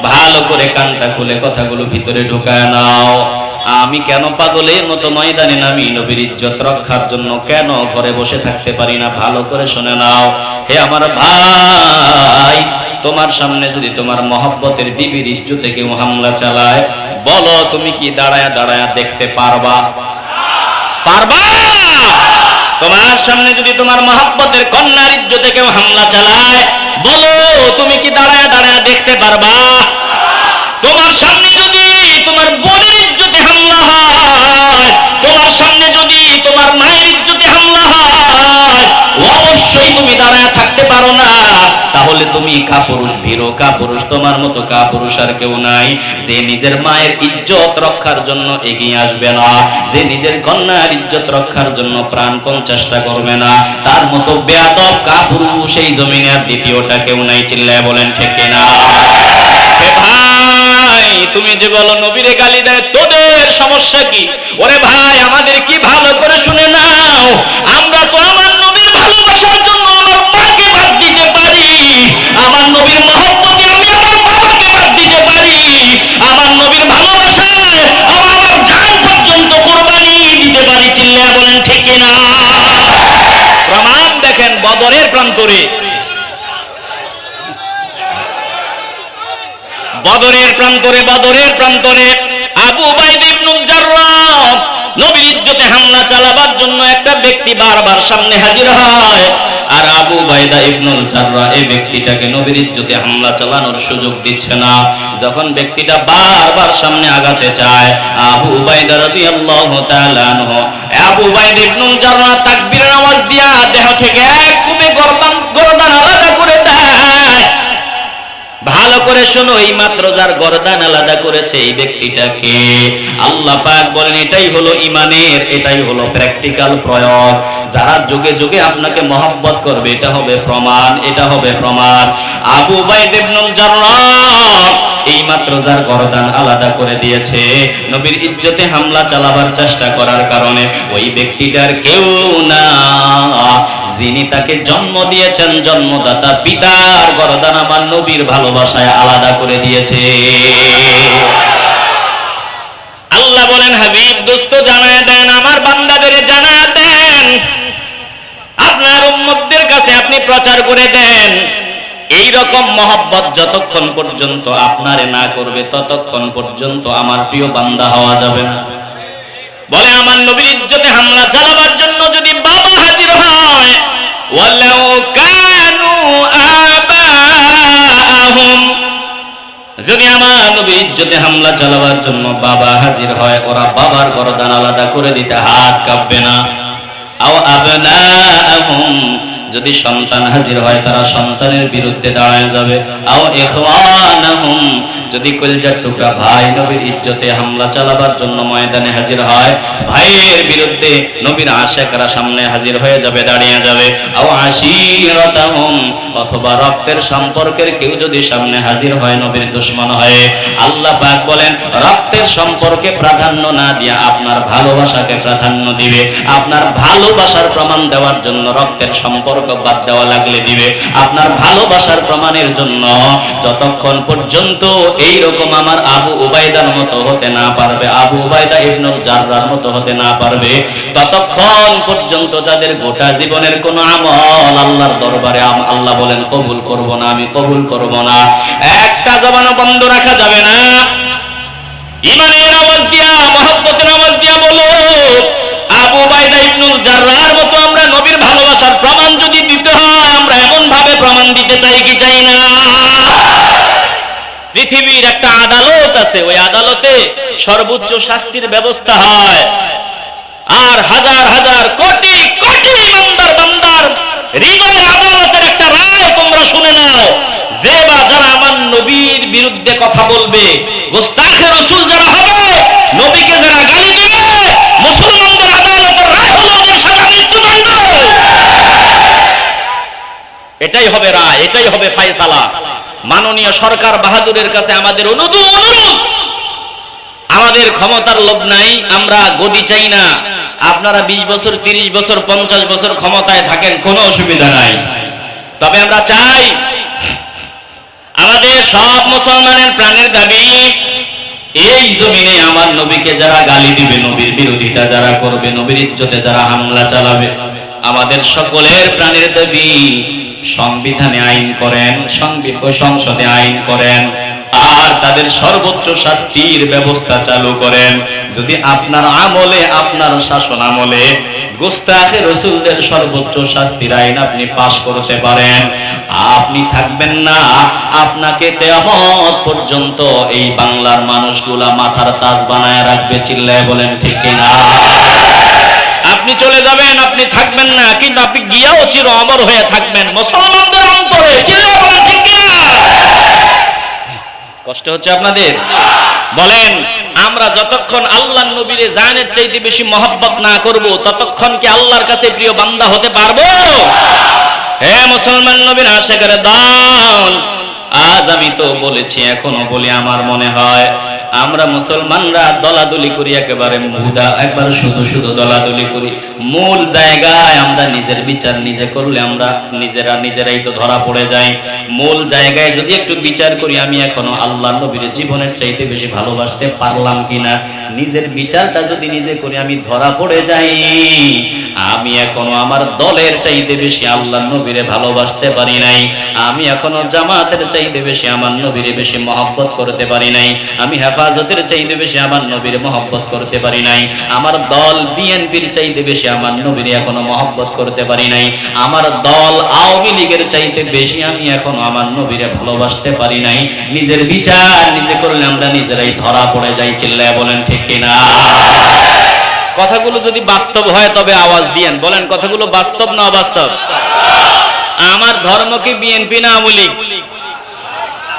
ভালো করে কানটা খুলে কথাগুলো ভিতরে ঢোকায় নাও আমি কেন পাগলের মতো ময়দানে নামি নবীর ইজ্জত রক্ষার জন্য কেন ঘরে বসে থাকতে পারি না? ভালো করে শুনে নাও হে আমার ভাই, তোমার সামনে যদি তোমার মহব্বতের বিবির ইজ্জতে কেউ হামলা চালায়, বলো তুমি কি দাঁড়ায়া দাঁড়ায়া দেখতে পারবা? পারবা? তোমার সামনে যদি তোমার মহব্বতের কন্যার ইজ্জতে কেউ হামলা চালায়, বলো তুমি কি দাঁড়ায়া দাঁড়ায়া দেখতে পারবা? তোমার সামনে যদি তোমার বোনের ইজ্জতে হামলা হয়, তোমার সামনে যদি তোমার মায়ের ইজ্জতে হামলা হয়, অবশ্যই তুমি দাঁড়ায় থাকতে পারো না। তাহলে তুমি কাপুরুষ, ভীরু কাপুরুষ, তোমার মতো কাপুরুষ আর কেউ নাই যে নিজের মায়ের ইজ্জত রক্ষার জন্য এগিয়ে আসবে না, যে নিজের কন্যার ইজ্জত রক্ষার জন্য প্রাণপণ চেষ্টা করবে না। তার মতো বেয়াদব কাপুরুষ এই জমিনে আর দ্বিতীয়টা কেউ নাই। চিল্লায় বলেন ঠিক কিনা? ভাই তুমি যে বলো নবীরে গালি দেয়, তোদের সমস্যা কি? ওরে ভাই আমাদের কি ভালো করে শুনে নাও, আমরা তো আমার নবীর ভালোবাসার জন্য আমার মাকে বাদ দিতে পারি, আমার নবীর মহব্বতে আমি আমার বাবাকে বাদ দিতে পারি, আমার নবীর ভালোবাসায় আমার জান পর্যন্ত কুরবানি দিতে পারি। চিল্লায়া বলেন ঠিক কিনা? প্রমাণ দেখেন বদরের প্রান্তরে, বদরের প্রান্তরে আবু উবাইদা ইবনুল জাররাহ নবীর ইজ্জতে হামলা চালাবার জন্য একটা ব্যক্তি বারবার সামনে হাজির হয়, আর আবু উবাইদা ইবনুল জাররাহ এই ব্যক্তিটাকে নবীর ইজ্জতে হামলা চালানোর সুযোগ দিচ্ছে না। যখন ব্যক্তিটা বারবার সামনে আগাতে চায়, আবু উবাইদা রাদিয়াল্লাহু তাআলা আনহু আবু উবাইদা ইবনুল জাররাহ তাকবীরের আওয়াজ দিয়া দেহ থেকে এক কুপে গর্দান আলাদা করে দেয়। ভালো করে শোনো, এই মাত্র যার গর্দান আলাদা করেছে এই ব্যক্তিটাকে আল্লাহ পাক বলেন এটাই হলো ঈমানের, এটাই হলো প্র্যাকটিক্যাল প্রয়োগ। যারা যুগে যুগে আপনাকে মহব্বত করবে এটা হবে প্রমাণ, এটা হবে প্রমাণ। আবু উবাইদা ইবনুল জাররাহ এই মাত্র যার গর্দান আলাদা করে দিয়েছে নবীর ইজ্জতে হামলা চালাবার চেষ্টা করার কারণে, ওই ব্যক্তিটার কেউ না যিনি তাকে জন্ম দিয়েছেন, জন্মদাতা পিতার গর্দান আমার নবীর ভালোবাসায় আলাদা করে দিয়েছে। আল্লাহ বলেন হাবিব দোস্ত জানায় দেন, আমার বান্দাদের জানায় দেন, আপনার উম্মতদের কাছে আপনি প্রচার করে দেন, এই রকম মহব্বত যতক্ষণ পর্যন্ত আপনারে না করবে ততক্ষণ পর্যন্ত আমার প্রিয় বান্দা হওয়া যাবে না। বলে আমার নবীর ইজ্জতে হামলা চালাবার জন্য যদি বাবা হাজির হয়, ওয়ালাউ কানু আবাহুম, যদি আমার নবীর ইজ্জতে হামলা চালাবার জন্য বাবা হাজির হয়, ওরা বাবার গর্দান আলাদা করে দিতে হাত কাঁপবে না। আও আবনাহুম, যদি সন্তান হাজির হয় তারা সন্তানের বিরুদ্ধে দাঁড়ায় যাবে। আও ইখওয়ানাহুম, যদি কলিজার টুকরা ভাই নবীর ইজ্জতে হামলা চালাবার জন্য ময়দানে হাজির হয়, ভাইয়ের বিরুদ্ধে নবীর আশিকরা সামনে হাজির হয়ে যাবে, দাঁড়িয়ে যাবে। আও আশিরাতাহুম, অথবা রক্তের সম্পর্কের কেউ যদি সামনে হাজির হয় নবীর দুশমন হয়ে, আল্লাহ পাক বলেন রক্তের সম্পর্কে প্রাধান্য না দিয়ে আপনার ভালোবাসাকে প্রাধান্য দিবে। আপনার ভালোবাসার প্রমাণ দেওয়ার জন্য রক্তের সম্পর্ক বাদ দেওয়া লাগলে দিবে। আপনার ভালোবাসার প্রমাণের জন্য যতক্ষণ পর্যন্ত এইরকম আমার আবু উবাইদার মতো হতে না পারবে, আবু উবাইদা ইবনুল জাররাহর মতো হতে না পারবে, ততক্ষণ পর্যন্ত তাদের গোটা জীবনের কোন আমল আল্লাহর দরবারে আল্লাহ বলেন কবুল করব না, আমি কবুল করব না। একটা জবানও বন্ধ রাখা যাবে না। ঈমানের আওয়াজ দিয়া, মহব্বতের আওয়াজ দিয়া বলো, আবু উবাইদা ইবনুল জাররাহর মতো আমরা নবীর ভালোবাসার প্রমাণ যদি দিতে হয়, আমরা এমন ভাবে প্রমাণ দিতে চাই কি চাই না? পৃথিবীর একটা আদালত আছে, ওই আদালতে সর্বোচ্চ শাস্তির ব্যবস্থা হয়, আর হাজার হাজার কোটি কোটি ইমানদার বান্দার হৃদয়ের আদালতের একটা রায় তোমরা শুনে নাও। যে বা যারা আমার নবীর বিরুদ্ধে কথা বলবে, গোস্তাখে রাসূল যারা হবে, নবীকে যারা গালি দিবে, মুসলমানদের আদালতের রায় হলো ওদের সাজা মৃত্যুদণ্ড। এটাই হবে রায়, এটাই হবে ফয়সালা। মাননীয় সরকার বাহাদুরের কাছে আমাদের অনুরোধ, আমাদের ক্ষমতার লোভ নাই, আমরা গদি চাই না। আপনারা 20 বছর 30 বছর 50 বছর ক্ষমতায় থাকেন, কোনো অসুবিধা নাই। তবে আমরা চাই আমাদের সব মুসলমানের প্রাণের দাবি এই জমিনে আমার নবীকে যারা গালি দিবে, নবীর বিরোধিতা যারা করবে, নবীর ইজ্জতে যারা হামলা চালাবে, আমাদের সকলের প্রাণের দেবী সংবিধানে আইন করেন, সংসদে আইন করেন, আর তাদের সর্বোচ্চ শাস্তির ব্যবস্থা চালু করেন। যদি আপনার আমলে, আপনার শাসন আমলে গোস্তাখে রাসূলদের সর্বোচ্চ শাস্তির আইন আপনি পাশ করতে পারেন, আপনি থাকবেন না, আপনাকে কিয়ামত পর্যন্ত এই বাংলার মানুষগুলা মাথার তাজ বানায় রাখবে। চিল্লায় বলেন ঠিক কিনা? আপনি চলে যাবেন, আপনি থাকবেন না, কিন্তু আপনি গিয়াও চির অমর হয়ে থাকবেন মুসলমানদের অন্তরে। চিল্লায় বলেন ঠিক কিনা? কষ্ট হচ্ছে আপনাদের? বলেন, আমরা যতক্ষণ আল্লাহর নবীরে জানের চাইতে বেশি মহব্বত না করব, ততক্ষণ কি আল্লাহর কাছে প্রিয় বান্দা হতে পারবো? হে মুসলমান নবীর আশিকের দল, আজ আমি তো বলেছি, এখনো বলি, আমার মনে হয় আমরা মুসলমানরা দলাদলি করি, একেবারে একবার শুধু শুধু দলাদলি করি। মূল জায়গায় আমরা নিজের বিচার নিজে করলে আমরা নিজেরাই তো ধরা পড়ে যাই। মূল জায়গায় যদি একটু বিচার করি, আমি এখনো আল্লাহ নবীর জীবনের চাইতে বেশি ভালোবাসতে পারলাম কিনা, নিজের বিচারটা যদি নিজে করি, আমি ধরা পড়ে যাই আমি এখনো আমার দলের চাইতে বেশি আল্লাহ নবীরে ভালোবাসতে পারি নাই, আমি এখনো জামাতের চাইতে বেশি আমার নবীরে বেশি মহব্বত করতে পারি নাই, আমি হেফাজতের চাইতে বেশি আমার নবীরে মহব্বত করতে পারি নাই, আমার দল বিএনপির চাইতে বেশি আমার নবীরে এখনো মহব্বত করতে পারি নাই, আমার দল আওয়ামী লীগের চাইতে বেশি আমি এখনো আমার নবীরে ভালোবাসতে পারি নাই। নিজের বিচার নিজে করলে আমরা নিজেরাই ধরা পড়ে যাই। চিল্লায় বলেন ঠিক কিনা? কথাগুলো যদি বাস্তব হয় তবে আওয়াজ দিয়েন, বলেন কথাগুলো বাস্তব না অবাস্তব? আমার ধর্ম কি বিএনপি না আওয়ামী লীগ?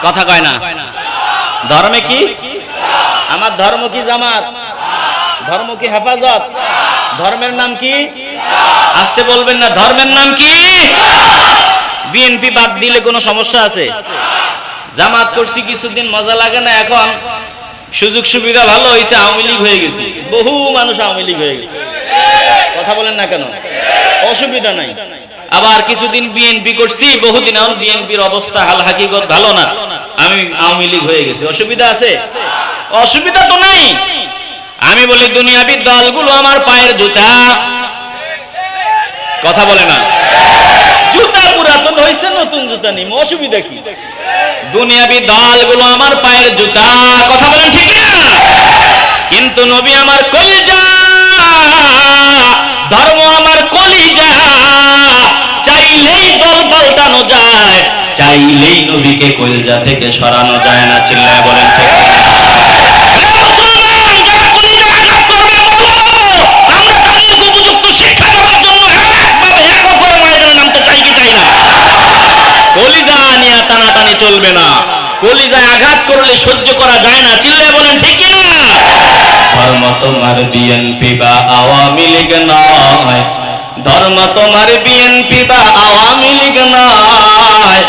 কথা কয় না। ধর্মে কি? আমার ধর্ম কি জামাত? ধর্ম কি হেফাজত? ধর্মের নাম কি? আসতে বলবেন না, ধর্মের নাম কি? বিএনপি বাদ দিলে কোনো সমস্যা আছে? জামাত করছি কিছুদিন, মজা লাগে না, এখন সুযোগ সুবিধা ভালো হয়েছে, আওয়ামী লীগ হয়ে গেছে, বহু মানুষ আওয়ামী লীগ হয়ে গেছে। কথা বলেন না কেন? অসুবিধা নাই। আবার কিছুদিন বিএনপি করছি, বহুদিন, এখন বিএনপির অবস্থা হাল হাকিকত ভালো না, আমি আওয়ামী লীগ হয়ে গেছি। অসুবিধা আছে? অসুবিধা তো নাই। আমি বলি দুনিয়াবি দলগুলো আমার পায়ের জুতা। কথা বলে না? জুতা পুরাতন হয়েছে, নতুন জুতা নিম, অসুবিধা কি? দুনিয়াবি দলগুলো আমার পায়ের জুতা। কথা বলেন ঠিক না? কিন্তু নবী আমার কলিজা, ধর্ম আমার কলিজা। চাইলেই দল পাল্টানো যায়, চাইলেই নবীকে কলিজা থেকে সরানো যায় না। চিল্লায় বলেন ঠিক না? কলিজা নিয়ে টানাটানি চলবে না, কলিজায় আঘাত করলে সহ্য করা যায় না। চিল্লায় বলেন ঠিক কিনা? ধর্ম তোমার বিএনপি বা আওয়ামী লীগ নয়, ধর্ম তোমার বিএনপি বা আওয়ামী লীগ নয়,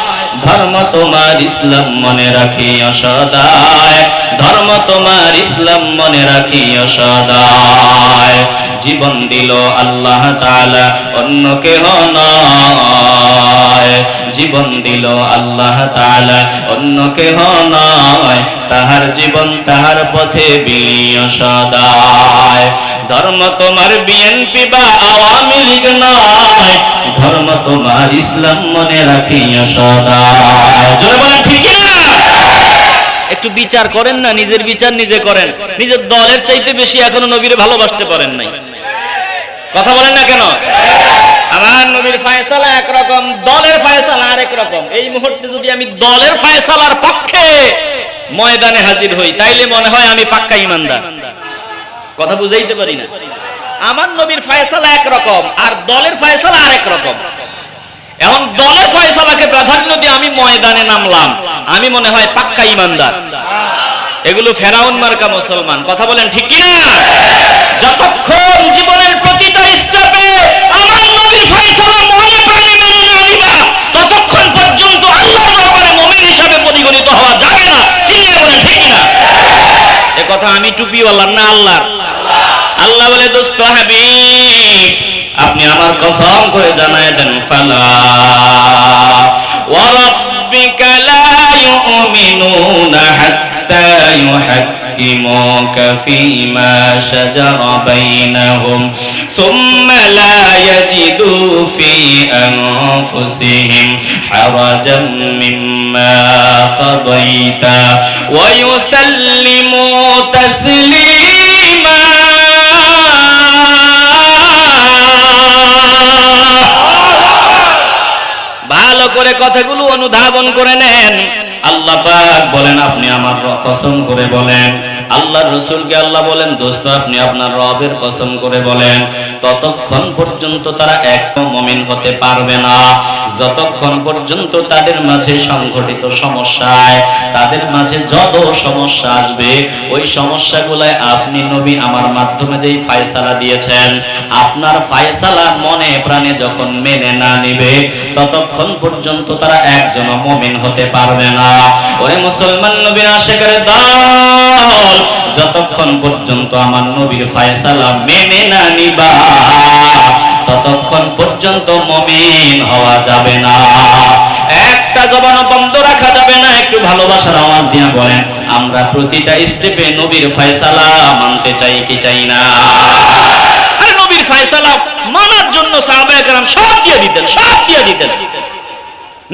ধর্ম তোমার ইসলাম, মনে রাখিও সদায়, ধর্ম তোমার ইসলাম, মনে রাখিও সদায়। জীবন দিল আল্লাহ তাআলা, অন্য কেহ নয়, জীবন দিল আল্লাহ তাআলা, অন্য কেহ নয়, তাহার জীবন তাহার পথে বিলিয় সদায়। ধর্ম তোমার বিএনপি বা আওয়ামী লীগ নয়, ধর্ম তোমার ইসলাম, মনে রাখিও সদায়। জোরে বলেন ঠিক না? একটু বিচার করেন না, নিজের বিচার নিজে করেন। নিজের দলের চাইতে বেশি এখনো নবীরে ভালোবাসতে পারেন নাই। কথা বলেন না কেন? আমার নবীর ফায়সালা একরকম, দলের ফায়সালা আরেক রকম। এই মুহূর্তে যদি আমি দলের ফায়সালার পক্ষে ময়দানে হাজির হই, তাইলে মনে হয় আমি পাক্কা ইমানদার। কথা বুঝাইতে পারি না? আমার নবীর ফায়সালা একরকম, আর দলের ফায়সালা আরেক রকম। এখন দলের ফায়সালাকে প্রাধান্য দিয়ে আমি ময়দানে নামলাম, আমি মনে হয় পাক্কা ইমানদার। এগুলো ফেরাউন মার্কা মুসলমান। কথা বলেন ঠিক কিনা? যতক্ষণ জীবনের প্রতিটা স্টেপে আমার নবীর ফায়সালা মনে প্রাণে মেনে না নিবা, ততক্ষণ পর্যন্ত আল্লাহর দরবারে মুমিন হিসাবে পরিগণিত হওয়া যাবে না। চিল্লায় বলেন ঠিক কিনা? এ কথা আমি টুপিওয়ালা না আল্লাহর? আল্লাহ বলে, দোস্ত হাবিব, আপনি আমার কসম করে জানায় দেন, ফালা ওয়া রাব্বিকা লা ইউমিনুনা হাত্তা ويحكموك فيما شجر بينهم ثم لا يجدوا في أنفسهم حرجا مما قضيت ويسلموا تسليما ভালো করে কথাগুলো অনুধাবন করে নেন। আল্লাহ পাক বলেন আপনি আমার কসম করে বলেন, আল্লাহর রাসূলকে আল্লাহ বলেন দোস্ত আপনি আপনার রবের কসম করে বলেন, ততক্ষণ পর্যন্ত তারা এক মুমিন হতে পারবে না যতক্ষণ পর্যন্ত তাদের মাঝে সংঘটিত সমস্যায়, তাদের মাঝে যত সমস্যা আসবে ওই সমস্যাগুলোয় আপনি নবী আমার মাধ্যমে যেই ফয়সালা দিয়েছেন, আপনার ফয়সালা মনে প্রাণে যখন মেনে না নিবে ততক্ষণ পর্যন্ত তারা একজন মুমিন হতে পারবে না। ওরে মুসলমান নবীর আশিকের দল, যতক্ষণ পর্যন্ত আমার নবীর ফয়সালা মেনে না নিবা ততক্ষণ পর্যন্ত মুমিন হওয়া যাবে না। একটা জবান বন্ধ রাখা যাবে না। একটু ভালোবাসার আওয়াজ দিয়ে বলেন আমরা প্রতিটা স্টেপে নবীর ফয়সালা মানতে চাই কি চাই না? আর নবীর ফয়সালা মানার জন্য সাহাবায়ে কেরাম সব দিয়ে দিতেন, সব দিয়ে দিতেন।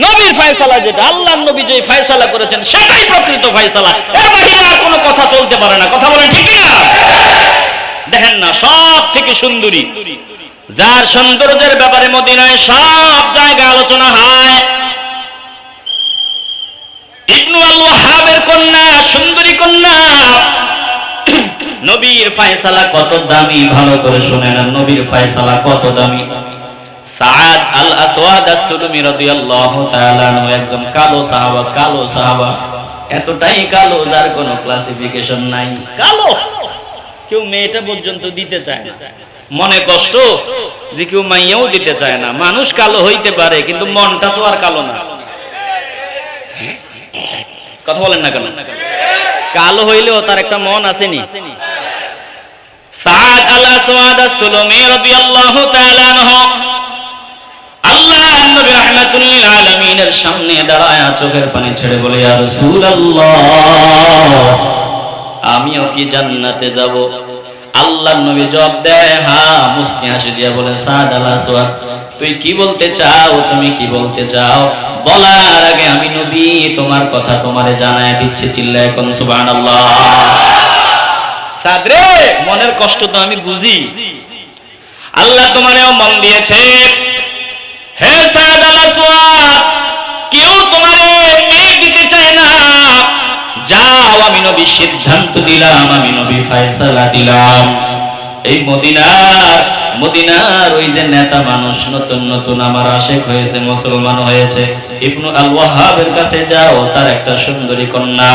নবীর ফয়সালা যেটা, আল্লাহর নবী যে ফয়সালা করেছেন সেটাই প্রকৃত ফয়সালা, এর বাইরে আর কোনো কথা চলতে পারে না। কথা বলেন ঠিক না? দেখেন না সব থেকে সুন্দরী, যার সৌন্দর্যের ব্যাপারে মদিনায় সব জায়গায় আলোচনা হয়, ইবনু আল ওয়াহাবের কন্যা, সুন্দরী কন্যা। নবীর ফয়সালা কত দামি, ভালো করে শুনেন নবীর ফয়সালা কত দামি। সাদ আল আসওয়াদ আস-সুলমি রাদিয়াল্লাহু তাআলা আনহু একজন কালো সাহাবা, কালো সাহাবা, এতটাই কালো যার কোনো ক্লাসিফিকেশন নাই, কালো। কেউ মেয়েটা পর্যন্ত দিতে চায় না, মনে কষ্ট যে কেউ মাইয়াও দিতে চায় না। মানুষ কালো হইতে পারে কিন্তু মনটা তো আর কালো না। কথা বলেন না কেন? কালো হইলেও তার একটা মন আসেনি। সাদ আল আসওয়াদ আস-সুলমি রাদিয়াল্লাহু তাআলা আনহু আল্লাহর নবী রাহমাতুল লিল আলামিনের সামনে দাঁড়ায় চোখের পানি ছেড়ে বলে ইয়া রাসূলুল্লাহ আমিও কি জান্নাতে যাব? আল্লাহর নবী জবাব দেয় হ্যাঁ, মুস্কি হাসি দিয়ে বলে সাদ আল আসওয়াদ তুই কি বলতে চাও, তুমি কি বলতে চাও? বলার আগে আমি নবী তোমার কথা তোমারে জানায় দিচ্ছি, চিল্লায় কোন সুবহানাল্লাহ। সাদ রে, মনের কষ্ট তো আমি বুঝি, আল্লাহ তোমারেও মন দিয়েছে। হে সাদ আল আসওয়াদ, কেউ তোমারে মেয়ে দিতে চায় না, যাও আমি নবী সিদ্ধান্ত দিলাম, আমি নবী ফয়সালা দিলাম। এই মদিনার ওই যে নেতা মানুষ নতুন নতুন আমার আশিক হয়েছে, মুসলমান হয়েছে, ইবনু আল ওয়াহাবের কাছে যাও, তার একটা সুন্দরী কন্যা,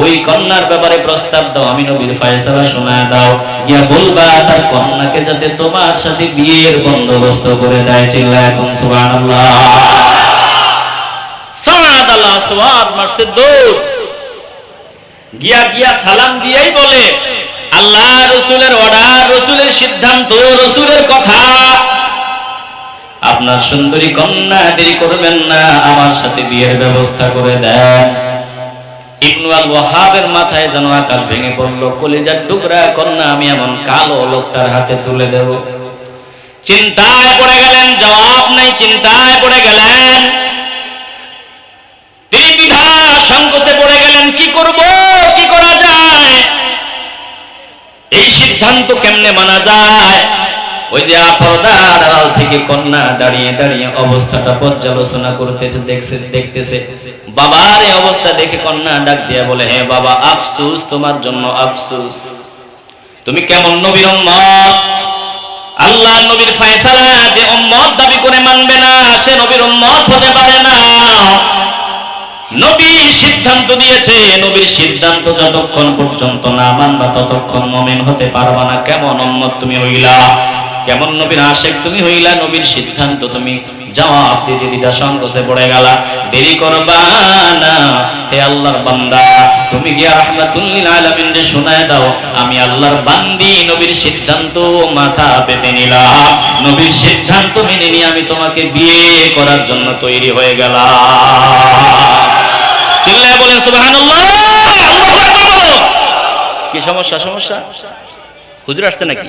ওই কন্যার ব্যাপারে প্রস্তাব দাও, আমি নবীর ফয়সালা শোনায় দাও, গিয়া বলবা তার কন্যাকে যাতে তোমার সাথে বিয়ের বন্দোবস্ত করে দেয়, চিল্লায় এখন সুবহানাল্লাহ। সাদ আল আসওয়াদ মারছে দৌড়, গিয়া সালাম দিয়েই বলে আল্লাহ রাসূলের অর্ডার, রাসূলের সিদ্ধান্ত, রাসূলের কথা, আপনার সুন্দরী কন্যা দেরি করবেন না, আমার সাথে বিয়ের ব্যবস্থা করে দেন। ইবনু আল ওয়াহাবের মাথায় যেন আকাশ ভেঙে পড়লো, কলিজার টুকরা কন্যা আমি এমন কালো লোকটার হাতে তুলে দেব। চিন্তায় পড়ে গেলেন, জবাব নাই, চিন্তায় পড়ে গেলেন, তিনি দ্বিধা সংকোচে পড়ে গেলেন, কি করব, কি করা যায়, এই সিদ্ধান্ত কেমনে মানা যায়? ওই যে পর্দার আড়াল থেকে কন্যা দাঁড়িয়ে দাঁড়িয়ে অবস্থাটা পর্যালোচনা করতেছে, দেখতেছে। বাবার এই অবস্থা দেখে কন্যা ডাক দিয়ে বলে হে বাবা, আফসোস তোমার জন্য, আফসোস, তুমি কেমন নবীর উম্মত, আল্লাহ নবীর ফয়সালা যে উম্মত দাবি করে মানবে না সে নবীর উম্মত হতে পারে না। নবী সিদ্ধান্ত দিয়েছে, নবীর সিদ্ধান্ত যতক্ষণ পর্যন্ত না মানবা ততক্ষণ মুমিন হতে পারবা না। কেমন উম্মত তুমি হইলা, কেমন নবীর আশিক তুমি হইলা, নবীর সিদ্ধান্ত তুমি জবাব দিতে দিতে সংকোচে পড়ে গেলা, দেরি করবা না। হে আল্লাহর বান্দা, তুমি গিয়া রাহমাতুল লিল আলামিন রে শোনায় দাও, আমি আল্লাহর বান্দি নবীর সিদ্ধান্ত মাথা পেতে নিলাম, নবীর সিদ্ধান্ত মেনে নিয়ে আমি তোমাকে বিয়ে করার জন্য তৈরি হয়ে গেলাম। চিল্লায় বলেন সুবহানাল্লাহ, আল্লাহু আকবার। কি সমস্যা সমস্যা? হুজুর আসছে নাকি?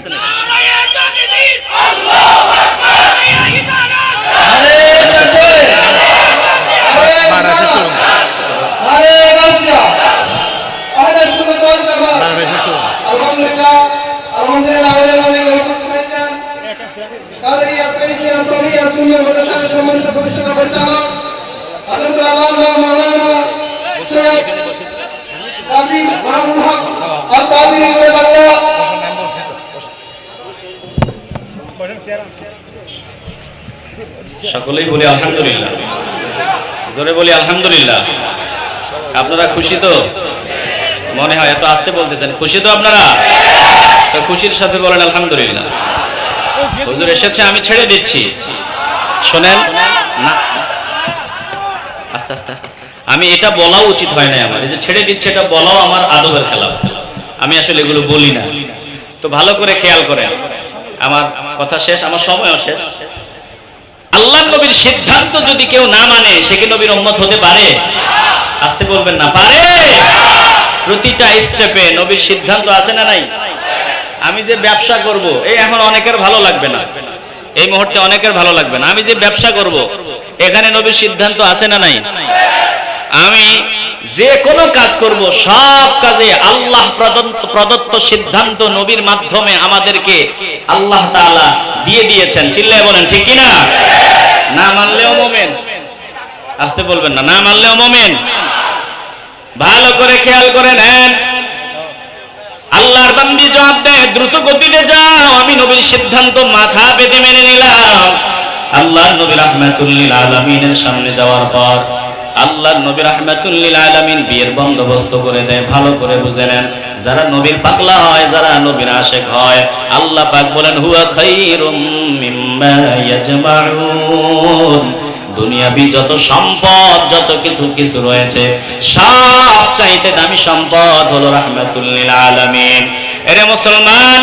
সকলেই বলি আলহামদুলিল্লাহ, জোরে বলি আলহামদুলিল্লাহ। আপনারা খুশি তো? মনে হয় এত আসতে বলতেছেন, খুশি তো আপনারা? তো খুশির সাথে বলেন আলহামদুলিল্লাহ। হুজুর এসেছে, আমি ছেড়ে দিচ্ছি। শোনেন না, আস্তে আস্তে আস্তে, আমি এটা বলাও উচিত হয় না আমার, এই যে ছেড়ে দিচ্ছে এটা বলাও আমার আদবের খেলাফ। আমি আসলে এগুলো বলি না, তো ভালো করে খেয়াল করেন। আমার কথা শেষ, আমার সময়ও শেষ। আল্লাহ নবীর সিদ্ধান্ত যদি কেউ না মানে সে কি নবীর উম্মত হতে পারে? আসতে বলবেন না, পারে? প্রতিটা স্টেপে নবীর সিদ্ধান্ত আছে না নাই? আমি যে ব্যবসা করব, এই এখন অনেকের ভালো লাগবে না, এই মুহূর্তে অনেকের ভালো লাগবে না। আমি যে ব্যবসা করব, এখানে নবীর সিদ্ধান্ত আছে না নাই? আমি যে কোনো কাজ করব, সব কাজে আল্লাহ প্রদত্ত সিদ্ধান্ত নবীর মাধ্যমে আমাদেরকে আল্লাহ তাআলা দিয়ে দিয়েছেন। চিল্লায় বলেন ঠিক কিনা? না মানলেও মুমিন। আসতে বলবেন না, না মানলেও মুমিন। ভালো করে খেয়াল করে নেন। আল্লাহর বান্দি জবাব দেয়, দ্রুত গতিতে যাও, আমি নবীর সিদ্ধান্ত মাথা পেতে মেনে নিলাম। আল্লাহর নবী রাহমাতুল লিল আলামিনের সামনে যাওয়ার পর আল্লাহর নবী রাহমাতুল লিল আলামিন বিয়ের বন্দোবস্ত করে দেয়। ভালো করে বুঝে নেন, যারা নবীর পাগলা হয়, যারা নবীর আশিক হয়, আল্লাহ পাক বলেন হুয়া খায়রুম মিম্মা ইয়াজমাউন। দুনিয়াবি যত সম্পদ, যত কিছু রয়েছে, সব চাইতে দামি সম্পদ হলো রাহমাতুল লিল আলামিন। এরে মুসলমান,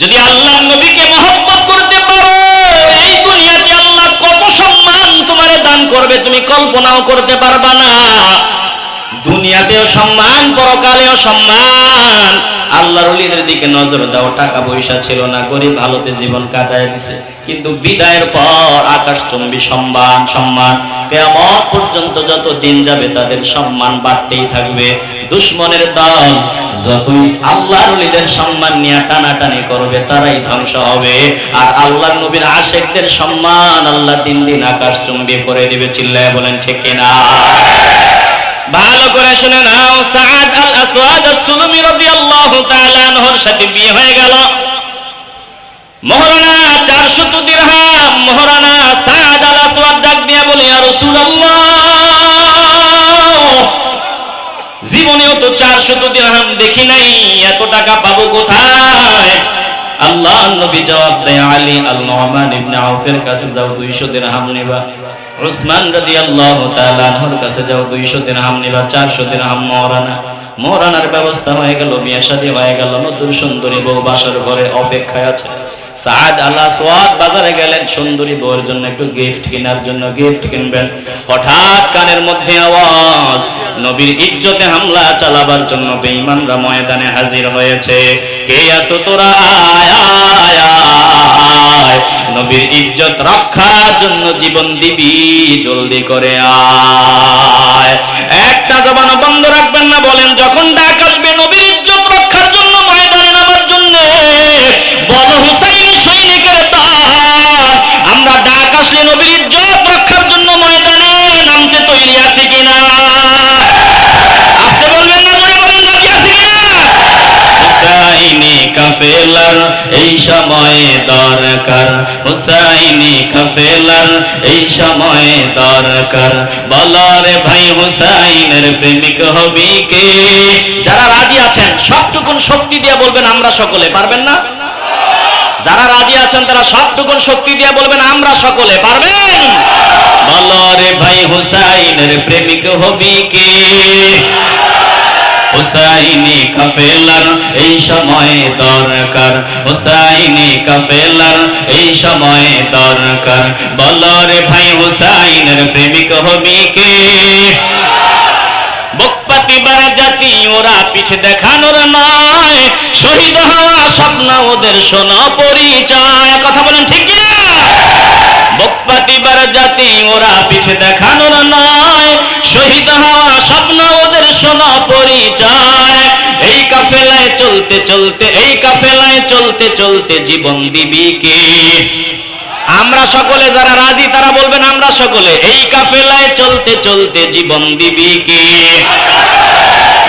যদি আল্লাহর নবীকে মহব্বত করতে পারো, এই দুনিয়াতে আল্লাহ কত সম্মান তোমারে দান করবে তুমি কল্পনাও করতে পারবা না। দুনিয়াতেও সম্মান, পরকালেও সম্মান। আল্লাহর ওলিদের দিকে নজর দাও, টাকা পয়সা ছিল না, গরিব হালতে জীবন কাটায় দিছে, কিন্তু বিদায়ের পর আকাশচুম্বী সম্মান। কিয়ামত পর্যন্ত যত দিন যাবে তাদের সম্মান বাড়তেই থাকবে। দুশমনের দল যতই আল্লাহর ওলিদের সম্মান নিয়ে টানাটানি করবে, তারাই ধ্বংস হবে। আর আল্লাহর নবীর আশিকদের সম্মান আল্লাহ দিন দিন আকাশচুম্বী করে দিবে। চিল্লায় বলেন ঠিক কিনা? ভালো করে শুনে নাও, সাআদ আল আসওয়াদ আস-সুলমি রাদিয়াল্লাহু তাআলা আনহুর সাথে বিয়ে হয়ে গেল। মোহরানা 400 দিরহাম। মোহরানা সাআদ আল আসওয়াদ ডাক দিয়ে বলে, ইয়া রাসূলুল্লাহ, জীবনেও তো 400 দিরহাম দেখি নাই, এত টাকা পাবো কোথায়? আল্লাহ নবী জবাব দেয়, আলী আল নুমান ইবনে আউফের কাছে যাও, 200 দিরহাম নিবা। উসমান রাদিয়াল্লাহু তাআলা আনহুর কাছে যাও, 200 দিরহাম নিবা। 400 দিরহাম মোহরানার ব্যবস্থা হয়ে গেল, বিয়ে শাদী হয়ে গেল, নতুন সুন্দরী বউ বাসার ঘরে অপেক্ষায় আছে। সাআদ আল আসওয়াদ বাজারে গেলেন সুন্দরী বউয়ের জন্য একটু গিফট কেনার জন্য, গিফট কিনবেন। হঠাৎ কানের মধ্যে আওয়াজ, নবীর ইজ্জতে হামলা চালাবার জন্য বেঈমানরা ময়দানে হাজির হয়েছে। কে আছো তোরা, আয় আয় আয়, নবীর ইজ্জত রক্ষার জন্য জীবন দিবি, জলদি করে আয়। একটা জবান বন্ধ রাখবেন না, বলেন যখন ডাক আসবে নবীর ইজ্জত রক্ষার জন্য ময়দানে নামার জন্য, বলো হুসাইনি সৈনিকের দল, আমরা ডাক আসলে নবীর ইজ্জত রক্ষার জন্য ময়দানে নামতে তৈরি আছি কিনা? আসতে বলবেন না, জোরে বলেন রাজি আছি কিনা? হুসাইনি কাফেলার এই সময় দরকার, হুসাইনি কাফেলার এই সময় দরকার, বলো রে ভাই হুসাইনের প্রেমিক হবি কে? যারা রাজি আছেন সবটুকুন শক্তি দিয়ে বলবেন আমরা সকলে। পারবেন না? যারা রাজি আছেন তারা সবটুকুন শক্তি দিয়ে বলবেন আমরা সকলে। পারবেন? বলো রে ভাই হুসাইনের প্রেমিক হবি কে? হুসাইনি কাফেলার এই সময় দরকার, হুসাইনি কাফেলার এই সময় দরকার, বলো রে ভাই হুসাইনের প্রেমিক হবি কে? বকপাতি বার জাতি ওরা পিছে দেখানোর নয়, শহীদ হওয়া স্বপ্ন ওদের শোনা পরিচয়। কথা বলেন ঠিক কি না? বুক পাতিবার জাতি ওরা পিছে দেখানোর নয়, শহীদ হওয়া স্বপ্ন ওদের শোনা পরিচয়। এই কাফেলায় চলতে চলতে, এই কাফেলায় চলতে চলতে জীবন দিবি কে? আমরা সকলে যারা রাজি তারা বলবেন আমরা সকলে। এই কাফেলায় চলতে চলতে জীবন দিবি কে?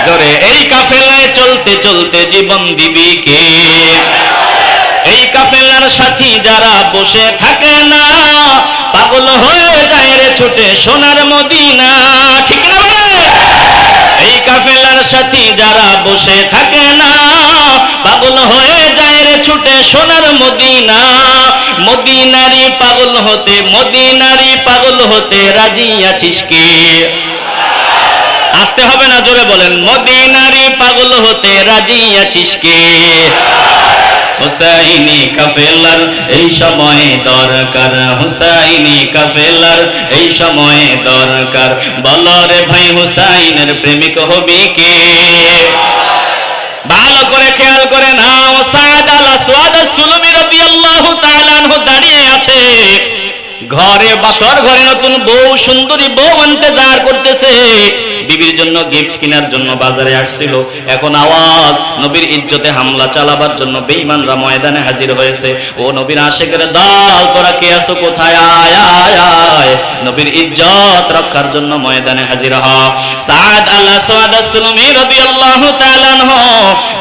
জোরে, এই কাফেলায় চলতে চলতে জীবন দিবি কে? এই কাফেলার সাথী যারা বসে থাকে না, পাগল হয়ে যায় রে ছুটে সোনার মদিনা। ঠিক না বলে? এই কাফেলার সাথী যারা বসে থাকে না, পাগল হয়ে যায় রে ছুটে সোনার মদিনা। মদিনারি পাগল হতে, মদিনারি পাগল হতে রাজি আছিস কে? আসতে হবে না, জোরে বলেন, মদিনারি পাগল হতে রাজি আছিস কে? হুসাইনি কাফেলার এই সময় দরকার, হুসাইনি কাফেলার এই সময় দরকার। বলো রে ভাই হুসাইনের প্রেমিক হবি কে? ভালো করে খেয়াল করে নাও, সাদ আল আসওয়াদ আস-সুলমি রাদিয়াল্লাহু তাআলা আনহু দাঁড়িয়ে আছে ঘরে, বাসর ঘরে নতুন বউ, সুন্দরী বউ ইন্তজার করতেছে। বিবির জন্য গিফট কেনার জন্য বাজারে আসছিল। এখন আওয়াজ, নবীর ইজ্জতে হামলা চালাবার জন্য বেঈমানরা ময়দানে হাজির হয়েছে। ও নবীর আশিকের দল, তোরা কে আছো কোথায়? আয় আয় আয়, নবীর ইজ্জত রক্ষার জন্য ময়দানে হাজির হ। সাদ আল আসওয়াদ আস-সুলমি রাদিয়াল্লাহু তাআলা আনহু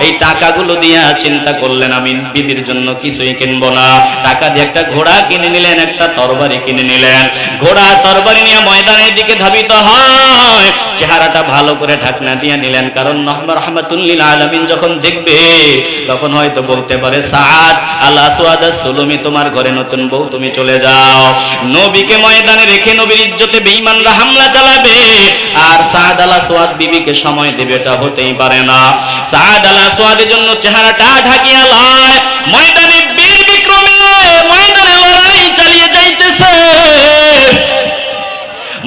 এই টাকাগুলো দিয়া চিন্তা করলেন আমি বিবির জন্য কিছুই কিনবো না। টাকা দিয়ে একটা ঘোড়া কিনে নিলেন, একটা তরবারি কিনে নিলেন। ঘোড়া তরবারি নিয়ে ময়দানের দিকে ধাবিত হয়। চেহারাটা ভালো করে ঢাকনা দিয়ে নিলেন, কারণ রাহমাতুল লিল আলামিন যখন দেখবে তখন হয়তো বলতে পারে, সাদ আল আসওয়াদ আস-সুলমি তোমার ঘরে নতুন বউ, তুমি চলে যাও। নবীকে ময়দানে রেখে নবীর ইজ্জতে বেঈমানরা হামলা চালাবে, আর সাদ আল আসওয়াদ বিবিকে সময় দেবে, এটা হতেই পারে না। সাদ আল আসওয়াদের জন্য চেহারাটা ঢাকিয়া লয়, ময়দানে বীর বিক্রমে ময়দানে লড়াই চালিয়ে যাইতেছে।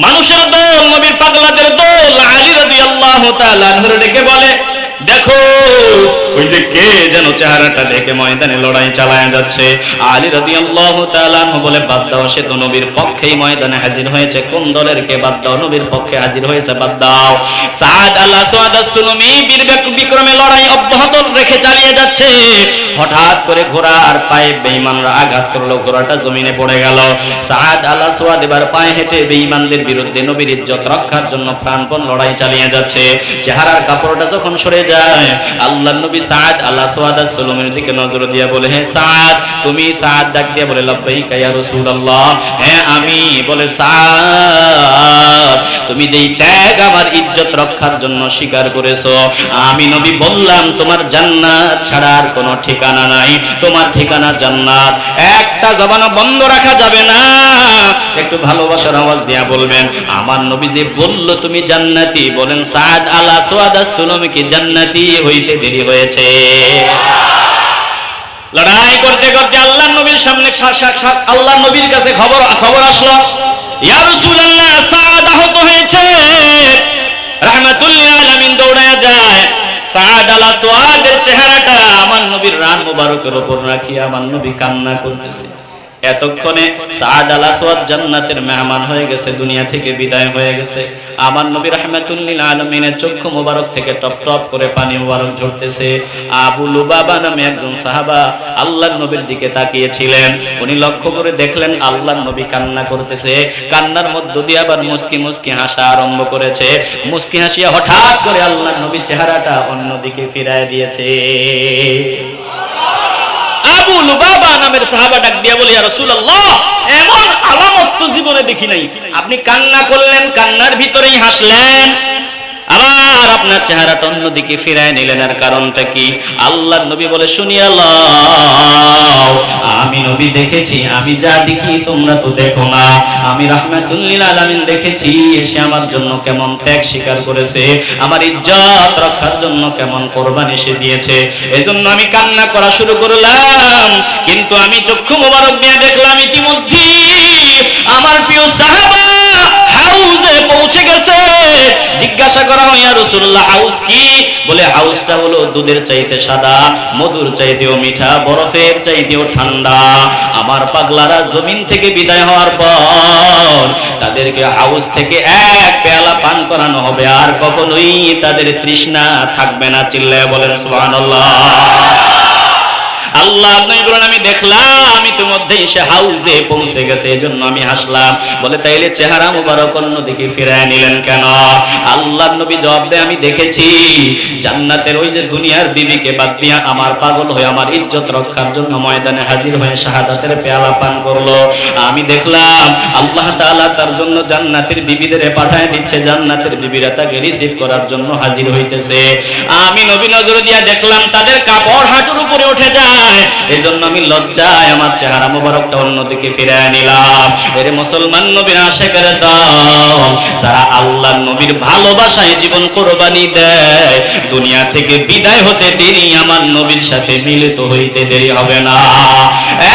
মানুষের দল, নবীর পাগলাদের দল। আলী রাদিয়াল্লাহু তাআলা আনহু ডেকে বলে, দেখো ওই যে কে যেন চেহারাটা দেখে ময়দানে লড়াই চালায় যাচ্ছে। আলী রাদিয়াল্লাহু তাআলা আনহু বলে, বাদ দাও, সে তো নবীর পক্ষেই ময়দানে হাজির হয়েছে। কোন দলের কে? বাদ দাও, নবীর পক্ষে হাজির হয়েছে, বাদ দাও। সাদ আল আসওয়াদ আস-সুলমি বীর বিক্রমে লড়াই অব্যাহত রেখে চালিয়ে যাচ্ছে। হঠাৎ করে ঘোড়ার পায়ে বেঈমানরা আঘাত করলো, ঘোড়াটা জমিনে পড়ে গেল। সাদ আল আসওয়াদ এবার পায়ে হেঁটে বেঈমানদের বিরুদ্ধে নবীর ইজ্জত রক্ষার জন্য প্রাণপণ লড়াই চালিয়ে যাচ্ছে। চেহারার কাপড়টা যখন সরে যায়, আল্লাহর নবী সাদ আল আসওয়াদ আস-সুলমির দিকে নজর দিয়ে বলে, হে সাদ, তুমি? সাদ ডাক দিয়ে বলে, লাব্বাইকা ইয়া রাসূলুল্লাহ, হ্যাঁ আমি। বলে, সাদ, তুমি যেই ত্যাগ আমার ইজ্জত রক্ষার জন্য স্বীকার করেছো, আমি নবী বললাম তোমার জান্নাত ছাড়া আর কোনো ঠিকানা নাই, তোমার ঠিকানা জান্নাত। একটা জবান বন্ধ রাখা যাবে না। একটু ভালোবাসার আওয়াজ দিয়া বলবেন, আমার নবী যে বলল তুমি জান্নাতি, বলেন সাদ আল আসওয়াদ আস-সুলমি কি জান্নাতি হইতে দেরি হয়েছে? লড়াই করতে করতে আল্লাহর নবীর সামনে আল্লাহর নবীর কাছে খবর আসলো, ইয়া রাসূলুল্লাহ, সাদ আহত হয়েছে। রাহমাতুল লিল আলামিন দৌড়ায় যায়। সাদ আল আসওয়াদের চেহারাটা আমার নবীর রান মুবারকের উপর রাখিয়া আমার নবী কান্না করতেছে। এতক্ষণে সাদ আল আসওয়াদ জান্নাতের মেহমান হয়ে গেছে, দুনিয়া থেকে বিদায় হয়ে গেছে। আমার নবী রাহমাতুল লিল আলামিনের চক্ষু মোবারক থেকে টপ টপ করে পানি মোবারক ঝরতেছে। আবু লুবাবা নামে একজন সাহাবা আল্লাহর নবীর দিকে তাকিয়েছিলেন। উনি লক্ষ্য করে দেখলেন আল্লাহর নবী কান্না করতেছে। কান্নার মধ্য দিয়ে আবার মুস্কি মুস্কি হাসা আরম্ভ করেছে। মুস্কি হাসিয়া হঠাৎ করে আল্লাহর নবীর চেহারাটা অন্যদিকে ফিরায় দিয়েছে। আবু লুবাবা নামের সাহাবা ডাক দিয়া বলে, ইয়া রাসূলুল্লাহ, এমন আলামত তো জীবনে দেখি নাই। আপনি কান্না করলেন, কান্নার ভিতরেই হাসলেন, আবার আপনার চেহারাটা অন্যদিকে ফিরায় নিলেন, এর কারণটা কি? আল্লাহর নবী বলে, শুনিয়া লও, আমি নবী দেখেছি, আমি যা দেখি তোমরা তো দেখো না। আমি রাহমাতুল লিল আলামিন দেখেছি, এসে আমার জন্য কেমন ত্যাগ স্বীকার করেছে, আমার ইজ্জত রক্ষার জন্য কেমন কোরবানি সে দিয়েছে। এজন্য আমি কান্না করা শুরু করলাম। কিন্তু আমি চক্ষু মোবারক দিয়ে দেখলাম ইতিমধ্যে আমার প্রিয় সাহাবা হাউজে পৌঁছে গেছে। জিজ্ঞাসা জিজ্ঞাসা করা হয়, ইয়া রাসূলুল্লাহ হাউস কি? বলে হাউসটা হলো দুধের চাইতে সাদা, মধুর চাইতেও মিঠা, বরফের চাইতেও ঠান্ডা। আমার পাগলারা জমিন থেকে বিদায় হওয়ার পর তাদেরকে হাউস থেকে এক পেয়ালা পান করানো হবে, আর কখনোই তাদের তৃষ্ণা থাকবে না। চিল্লায়া বলেন সুবহানাল্লাহ। আল্লাহ নবী বলেন, আমি দেখলাম ইতিমধ্যে সে হাউজে পৌঁছে গেছে, এজন্য আমি হাসলাম। বলে তাইলে চেহারা মুবারক অন্যদিকে ফিরায় নিলেন কেন? আল্লাহ নবী জবাব দেয়, আমি দেখেছি জান্নাতের ওই যে দুনিয়ার বিবিকে বাদ দিয়া আমার পাগল হয়ে আমার ইজ্জত রক্ষার জন্য ময়দানে হাজির হয়ে শাহাদাতের পেয়ালা পান করলো। আমি দেখলাম আল্লাহ তাআলা তার জন্য জান্নাতের বিবিদের পাঠায় দিচ্ছে, জান্নাতের বিবিরা তাকে রিসিভ করার জন্য হাজির হইতেছে। আমি নবী নজর দিয়া দেখলাম তাদের কাপড় হাঁটুর উপরে উঠে যায়। এজন্য আমি লজ্জায় আমার চেহারা মোবারকটা অন্যদিকে ফিরিয়ে নিলাম। এর মুসলমান নবীর আশিকের দল, যারা আল্লাহর নবীর ভালোবাসায় জীবন কুরবানি দেয়, দুনিয়া থেকে বিদায় হতে দেরি আমার নবীর সাথে মিলিত হইতে দেরি হবে না।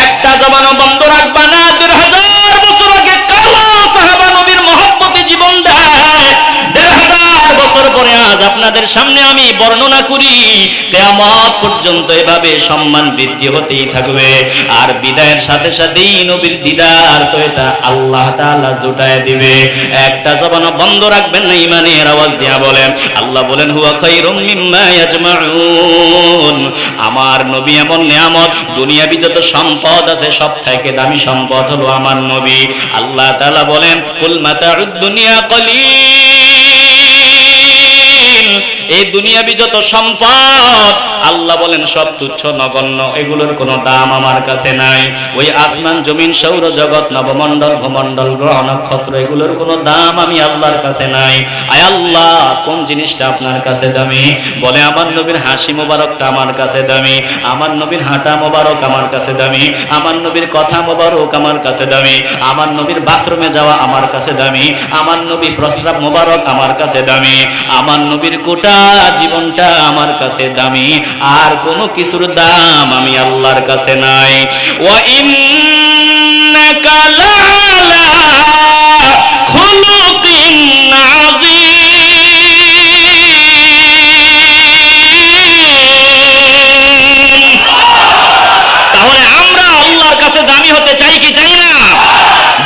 একটা জবানও বন্ধ রাখবা না। ২,০০০ বছর আগে কালো সাহাবা নবীর মহব্বতে জীবন দেয়, ১,৫০০ বছর পরে আজ আপনাদের সামনে আমি বর্ণনা করি। কিয়ামত পর্যন্ত এভাবে সম্মান বৃদ্ধি হতেই থাকবে। আর বিদায়ের সাথে সাথেই নবীর দিদার তো এটা আল্লাহ তাআলা জুটায় দিবে। একটা জবানও বন্ধ রাখবেন না, ঈমানের আওয়াজ দিয়া বলেন। আল্লাহ বলেন, হুয়া খায়রুম মিম্মা ইয়াজমাউন। আমার নবী এমন নিয়ামত, দুনিয়াবি যত সম্পদ আছে সব থেকে দামি সম্পদ হলো আমার নবী। আল্লাহ তাআলা বলেন, কুল মাতাউদ দুনিয়া কলিল। এই দুনিয়াবি যত সম্পদ আল্লাহ বলেন সব তুচ্ছ নগণ্য, এগুলোর কোনো দাম আমার কাছে নাই। ওই আসমান জমিন সৌর জগৎ নবমণ্ডল ভূমণ্ডল গ্রহ নক্ষত্র, এগুলোর কোনো দাম আমি আল্লাহর কাছে নাই। আয় আল্লাহ, কোন জিনিসটা আপনার কাছে দামি? বলে আমার নবীর হাসি মোবারকটা আমার কাছে দামি, আমার নবীর হাঁটা মোবারক আমার কাছে দামি, আমার নবীর কথা মোবারক আমার কাছে দামি, আমার নবীর বাথরুমে যাওয়া আমার কাছে দামি, আমার নবী প্রস্রাব মোবারক আমার কাছে দামি, আমার নবীর গোটা জীবনটা আমার কাছে দামি। আর কোনো কিছুর দাম আমি আল্লাহর কাছে নাই। ওয়া ইন্নাকা লাআলা খুলুকিন আযীম। তাহলে আমরা আল্লাহর কাছে দামি হতে চাই কি চাই না?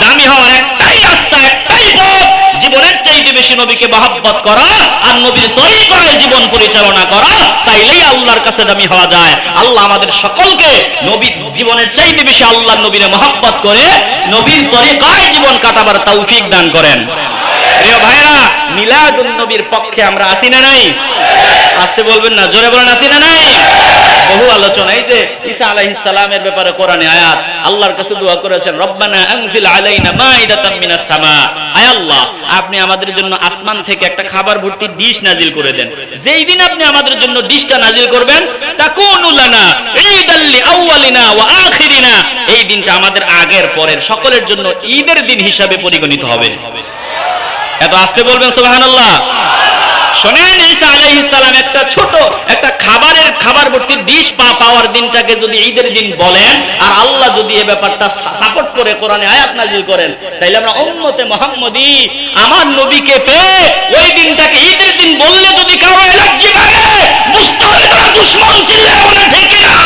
দামি হওয়ার একটাই রাস্তা, একটাই পথ, জীবনের চাইতে বেশি নবীকে মহব্বত করা আর নবীর তরিকায় জীবন পরিচালনা করা, তাইলেই আল্লাহর কাছে দামি হওয়া যায়। আল্লাহ আমাদের সকলকে নবীর জীবনের চাইতে বেশি আল্লাহর নবীরে মহব্বত করে নবীর তরিকায় জীবন কাটাবার তৌফিক দান করেন। প্রিয় ভাইরা, মিলাদুন নবীর পক্ষে আমরা আছি না নাই? আসতে বলবেন না, জোরে বলেন আছি না নাই? বহু আলোচনা। এই যে ঈসা আলাইহিস সালামের ব্যাপারে কোরআনে আয়াত, আল্লাহর কাছে দোয়া করেছেন, রব্বানা আনজিল আলাইনা মাইদাতাম মিনাস সামা। আয় আল্লাহ, আপনি আমাদের জন্য আসমান থেকে একটা খাবার ভর্তি ডিশ নাজিল করে দেন। যেই দিন আপনি আমাদের জন্য ডিশটা নাজিল করবেন, তাকুনু লানা ঈদাল লিআউয়ালিনা ওয়া আখিরিনা, এই দিনটা আমাদের আগের পরের সকলের জন্য ঈদের দিন হিসাবে পরিগণিত হবে। এত আসতে বলবেন সুবহানাল্লাহ। শোনেন, ঈসা আলাইহিস সালাম একটা ছোট একটা খাবার ভর্তি ডিশ পাওয়ার দিনটাকে যদি ঈদের দিন বলেন, আর আল্লাহ যদি এই ব্যাপারটা সাপোর্ট করে কোরআনে আয়াত নাযিল করেন, তাইলে আমরা উম্মতে মুহাম্মদী আমার নবীকে পেয়ে ওই দিনটাকে ঈদের দিন বললে যদি কারো এলার্জি বাড়ে, বুঝতে হবে তারা দুশমন। চিল্লায়ে বলেন ঠিক কি না?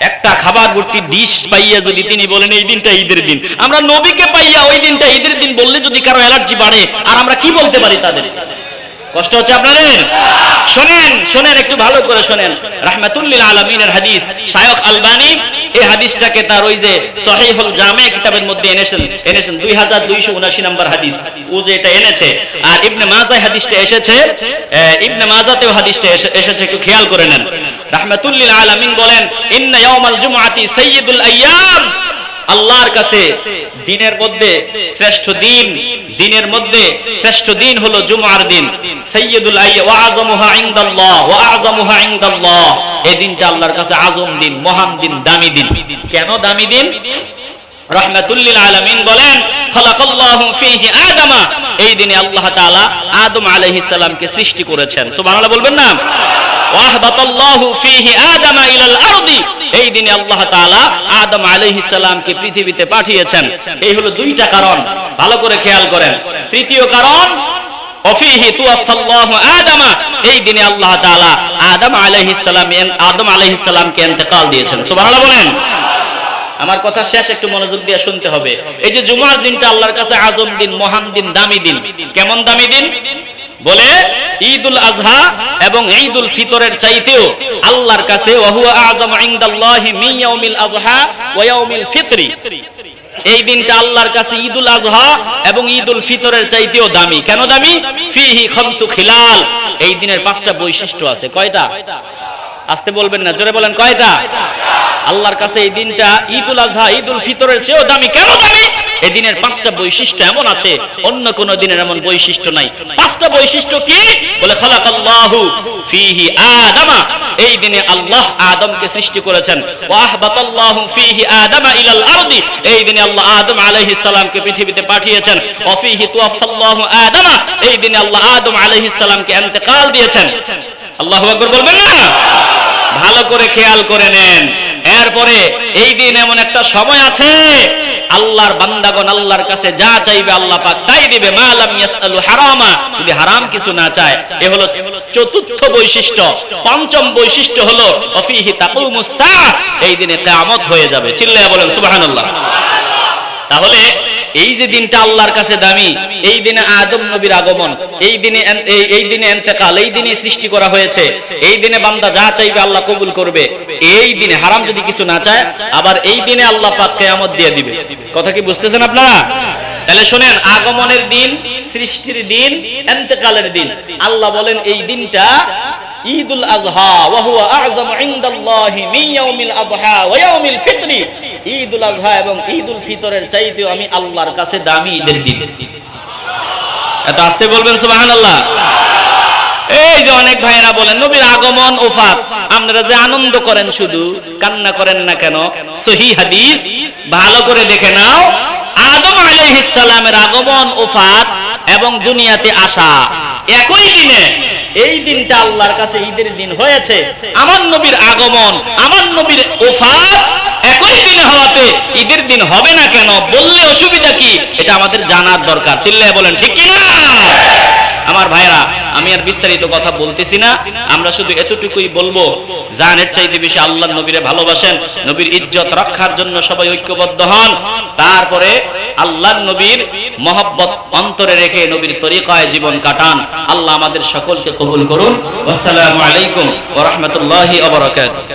একটা খাবার ভর্তি ডিশ পাইয়া যদি তিনি বলেন এই দিনটা ঈদের দিন, আমরা নবীকে পাইয়া ওই দিনটা ঈদের দিন বললে যদি কারো অ্যালার্জি বাড়ে, আর আমরা কি বলতে পারি তাদের? কষ্ট হচ্ছে আপনাদের? শোনেন একটু ভালো করে শোনেন। রাহমাতুল লিল আলামিনের হাদিস, শায়খ আলবানী এই হাদিসটাকে তার ওই যে সহিহুল জামে কিতাবের মধ্যে এনেছেন 2279 নম্বর হাদিস, ও যে এটা এনেছে। আর ইবনে মাজাহ হাদিসটা এসেছে, ইবনে মাজাতেও হাদিসটা এসেছে, একটু খেয়াল করে নেন। রাহমাতুল লিল আলামিন বলেন, ইন্না ইয়াউমাল জুমআতি সাইয়্যিদুল আইয়াম। আল্লাহর কাছে দিনের মধ্যে শ্রেষ্ঠ দিন, দিনের মধ্যে শ্রেষ্ঠ দিন হলো জুমআর দিন। সাইয়্যিদুল আইয়াম ওয়া আযমুহা ইনদাল্লাহ ওয়া আযমুহা ইনদাল্লাহ, এই দিনটা আল্লাহর কাছে আযম দিন, মহান দিন, দামি দিন। কেন দামি দিন? রাহমাতুল লিল আলামিন বলেন, খালাকাল্লাহু ফীহি আদামা, এই দিনে আল্লাহ তাআলা আদম আলাইহিস সালামকে সৃষ্টি করেছেন। সুবহানাল্লাহ বলবেন না? ওয়াহবাতাল্লাহু ফীহি আদামা ইলাল আরদি, এই দিনে আল্লাহ তাআলা আদম আলাইহিস সালামকে পৃথিবীতে পাঠিয়েছেন। এই হলো দুইটা কারণ, ভালো করে খেয়াল করেন। তৃতীয় কারণ, ওয়াফিহি তুওয়াফাল্লাহু আদামা, এই দিনে আল্লাহ তাআলা আদম আলাইহিস সালামকে ইন্তেকাল দিয়েছেন। সুবহানাল্লাহ বলেন। আমার কথা শেষ, একটু মনোযোগ দিয়ে শুনতে হবে। এই যে জুমার দিনটা আল্লাহর কাছে আজম দিন, মহান দিন, দামি দিন। কেমন দামি দিন? বলে ঈদুল আযহা এবং ঈদুল ফিতরের চাইতেও আল্লাহর কাছে ওয়া হুয়া আযমু ইনদাল্লাহি মিন ইয়াউমিল আযহা ওয়া ইয়াউমিল ফিতরি, এই দিনটা আল্লাহর কাছে ঈদুল আযহা এবং ঈদুল ফিতরের চাইতেও দামি। কেন দামি? ফিহি খামসু খিলাল, এই দিনের 5টা বৈশিষ্ট্য আছে। কয়টা? আস্তে বলবেন না, জোরে বলেন, কয়টা? আল্লাহর কাছে এই দিনটা ঈদুল আযহা ঈদুল ফিতরের চেয়েও দামি। কেন দামি? এই দিনের 5টা বৈশিষ্ট্য এমন আছে, অন্য কোন দিনের এমন বৈশিষ্ট্য নাই। 5টা বৈশিষ্ট্য কি? বলে খালাকাল্লাহু ফিহি আদামা, এই দিনে আল্লাহ আদমকে সৃষ্টি করেছেন। ওয়া আহবাতাল্লাহু ফিহি আদামা ইলাল আরদি, এই দিনে আল্লাহ আদম আলাইহিস সালামকে পৃথিবীতে পাঠিয়েছেন। ওয়া ফিহি তুওয়াফাল্লাহু আদামা, এই দিনে আল্লাহ আদম আলাইহিস সালামকে ইন্তেকাল দিয়েছেন। আল্লাহু আকবার বলবেন না? ভালো করে খেয়াল করে নেন। এরপরে এই দিন এমন একটা সময় আছে, আল্লাহর বান্দাগণ আল্লাহর কাছে যা চাইবে আল্লাহ পাক তাই দিবে। মা লাম ইয়াসআলু হারামা, যদি হারাম কিছু না চায়। এ হলো চতুর্থ বৈশিষ্ট্য। পঞ্চম বৈশিষ্ট্য হলো ওয়াফিহি তাকুমুস সাআহ, এই দিনে কিয়ামত হয়ে যাবে। চিল্লায়া বলেন সুবহানাল্লাহ। তাহলে এই যে দিনটা আল্লাহর কাছে দামি, এই দিনে আদম নবীর আগমন, এই দিনে ইন্তেকাল, এই দিনে সৃষ্টি করা হয়েছে, এই দিনে বান্দা যা চাইবে আল্লাহ কবুল করবে। এই দিনে হারাম যদি কিছু না চায়, আবার এই দিনে আল্লাহ পাক কিয়ামত দিয়ে দিবে। কথা কি বুঝতেছেন আপনারা? তাহলে শুনেন, আগমনের দিন, সৃষ্টির দিন, ইন্তেকালের দিন। আল্লাহ বলেন এই দিনটা ঈদুল আযহা ওয়া হুয়া আযমু ইনদাল্লাহি মিন ইয়াউমিল আযহা ওয়া ইয়াউমিল ফিতরি, ঈদুল আযহা এবং ঈদুল ফিতরের চাইতেও আমি আল্লাহর কাছে দামি ঈদের দিন। এত আস্তে বলবেন সুবহানাল্লাহ। এই যে অনেক ভাইরা বলেন নবীর আগমন ওফাত, আপনারা যে আনন্দ করেন শুধু, কান্না করেন না কেন? সহিহ হাদিস ভালো করে দেখে নাও। আদম আলাইহিস সালামের আগমন ওফাত এবং দুনিয়াতে আসা একই দিনে। এই দিনটা আল্লাহর কাছে ঈদের দিন হয়েছে। আমার নবীর আগমন, আমার নবীর ওফাত একই দিনে হওয়াতে ঈদের দিন হবে না কেন? বললে অসুবিধা কি? এটা আমাদের জানার দরকার। চিল্লায় বলেন ঠিক কি না? আমার ভাইরা, আমি আর বিস্তারিত কথা বলতেছি না, আমরা শুধু এতটুকুই বলবো, জানের চাইতে বেশি আল্লাহর নবীরে ভালোবাসেন, নবীর ইজ্জত রক্ষার জন্য সবাই ঐক্যবদ্ধ হন। তারপরে আল্লাহর নবীর মহব্বত অন্তরে রেখে নবীর তরিকায় জীবন কাটান। আল্লাহ আমাদের সকলকে কবুল করুন। আসসালামু আলাইকুম ওয়া রাহমাতুল্লাহি ওয়া বারাকাতুহু।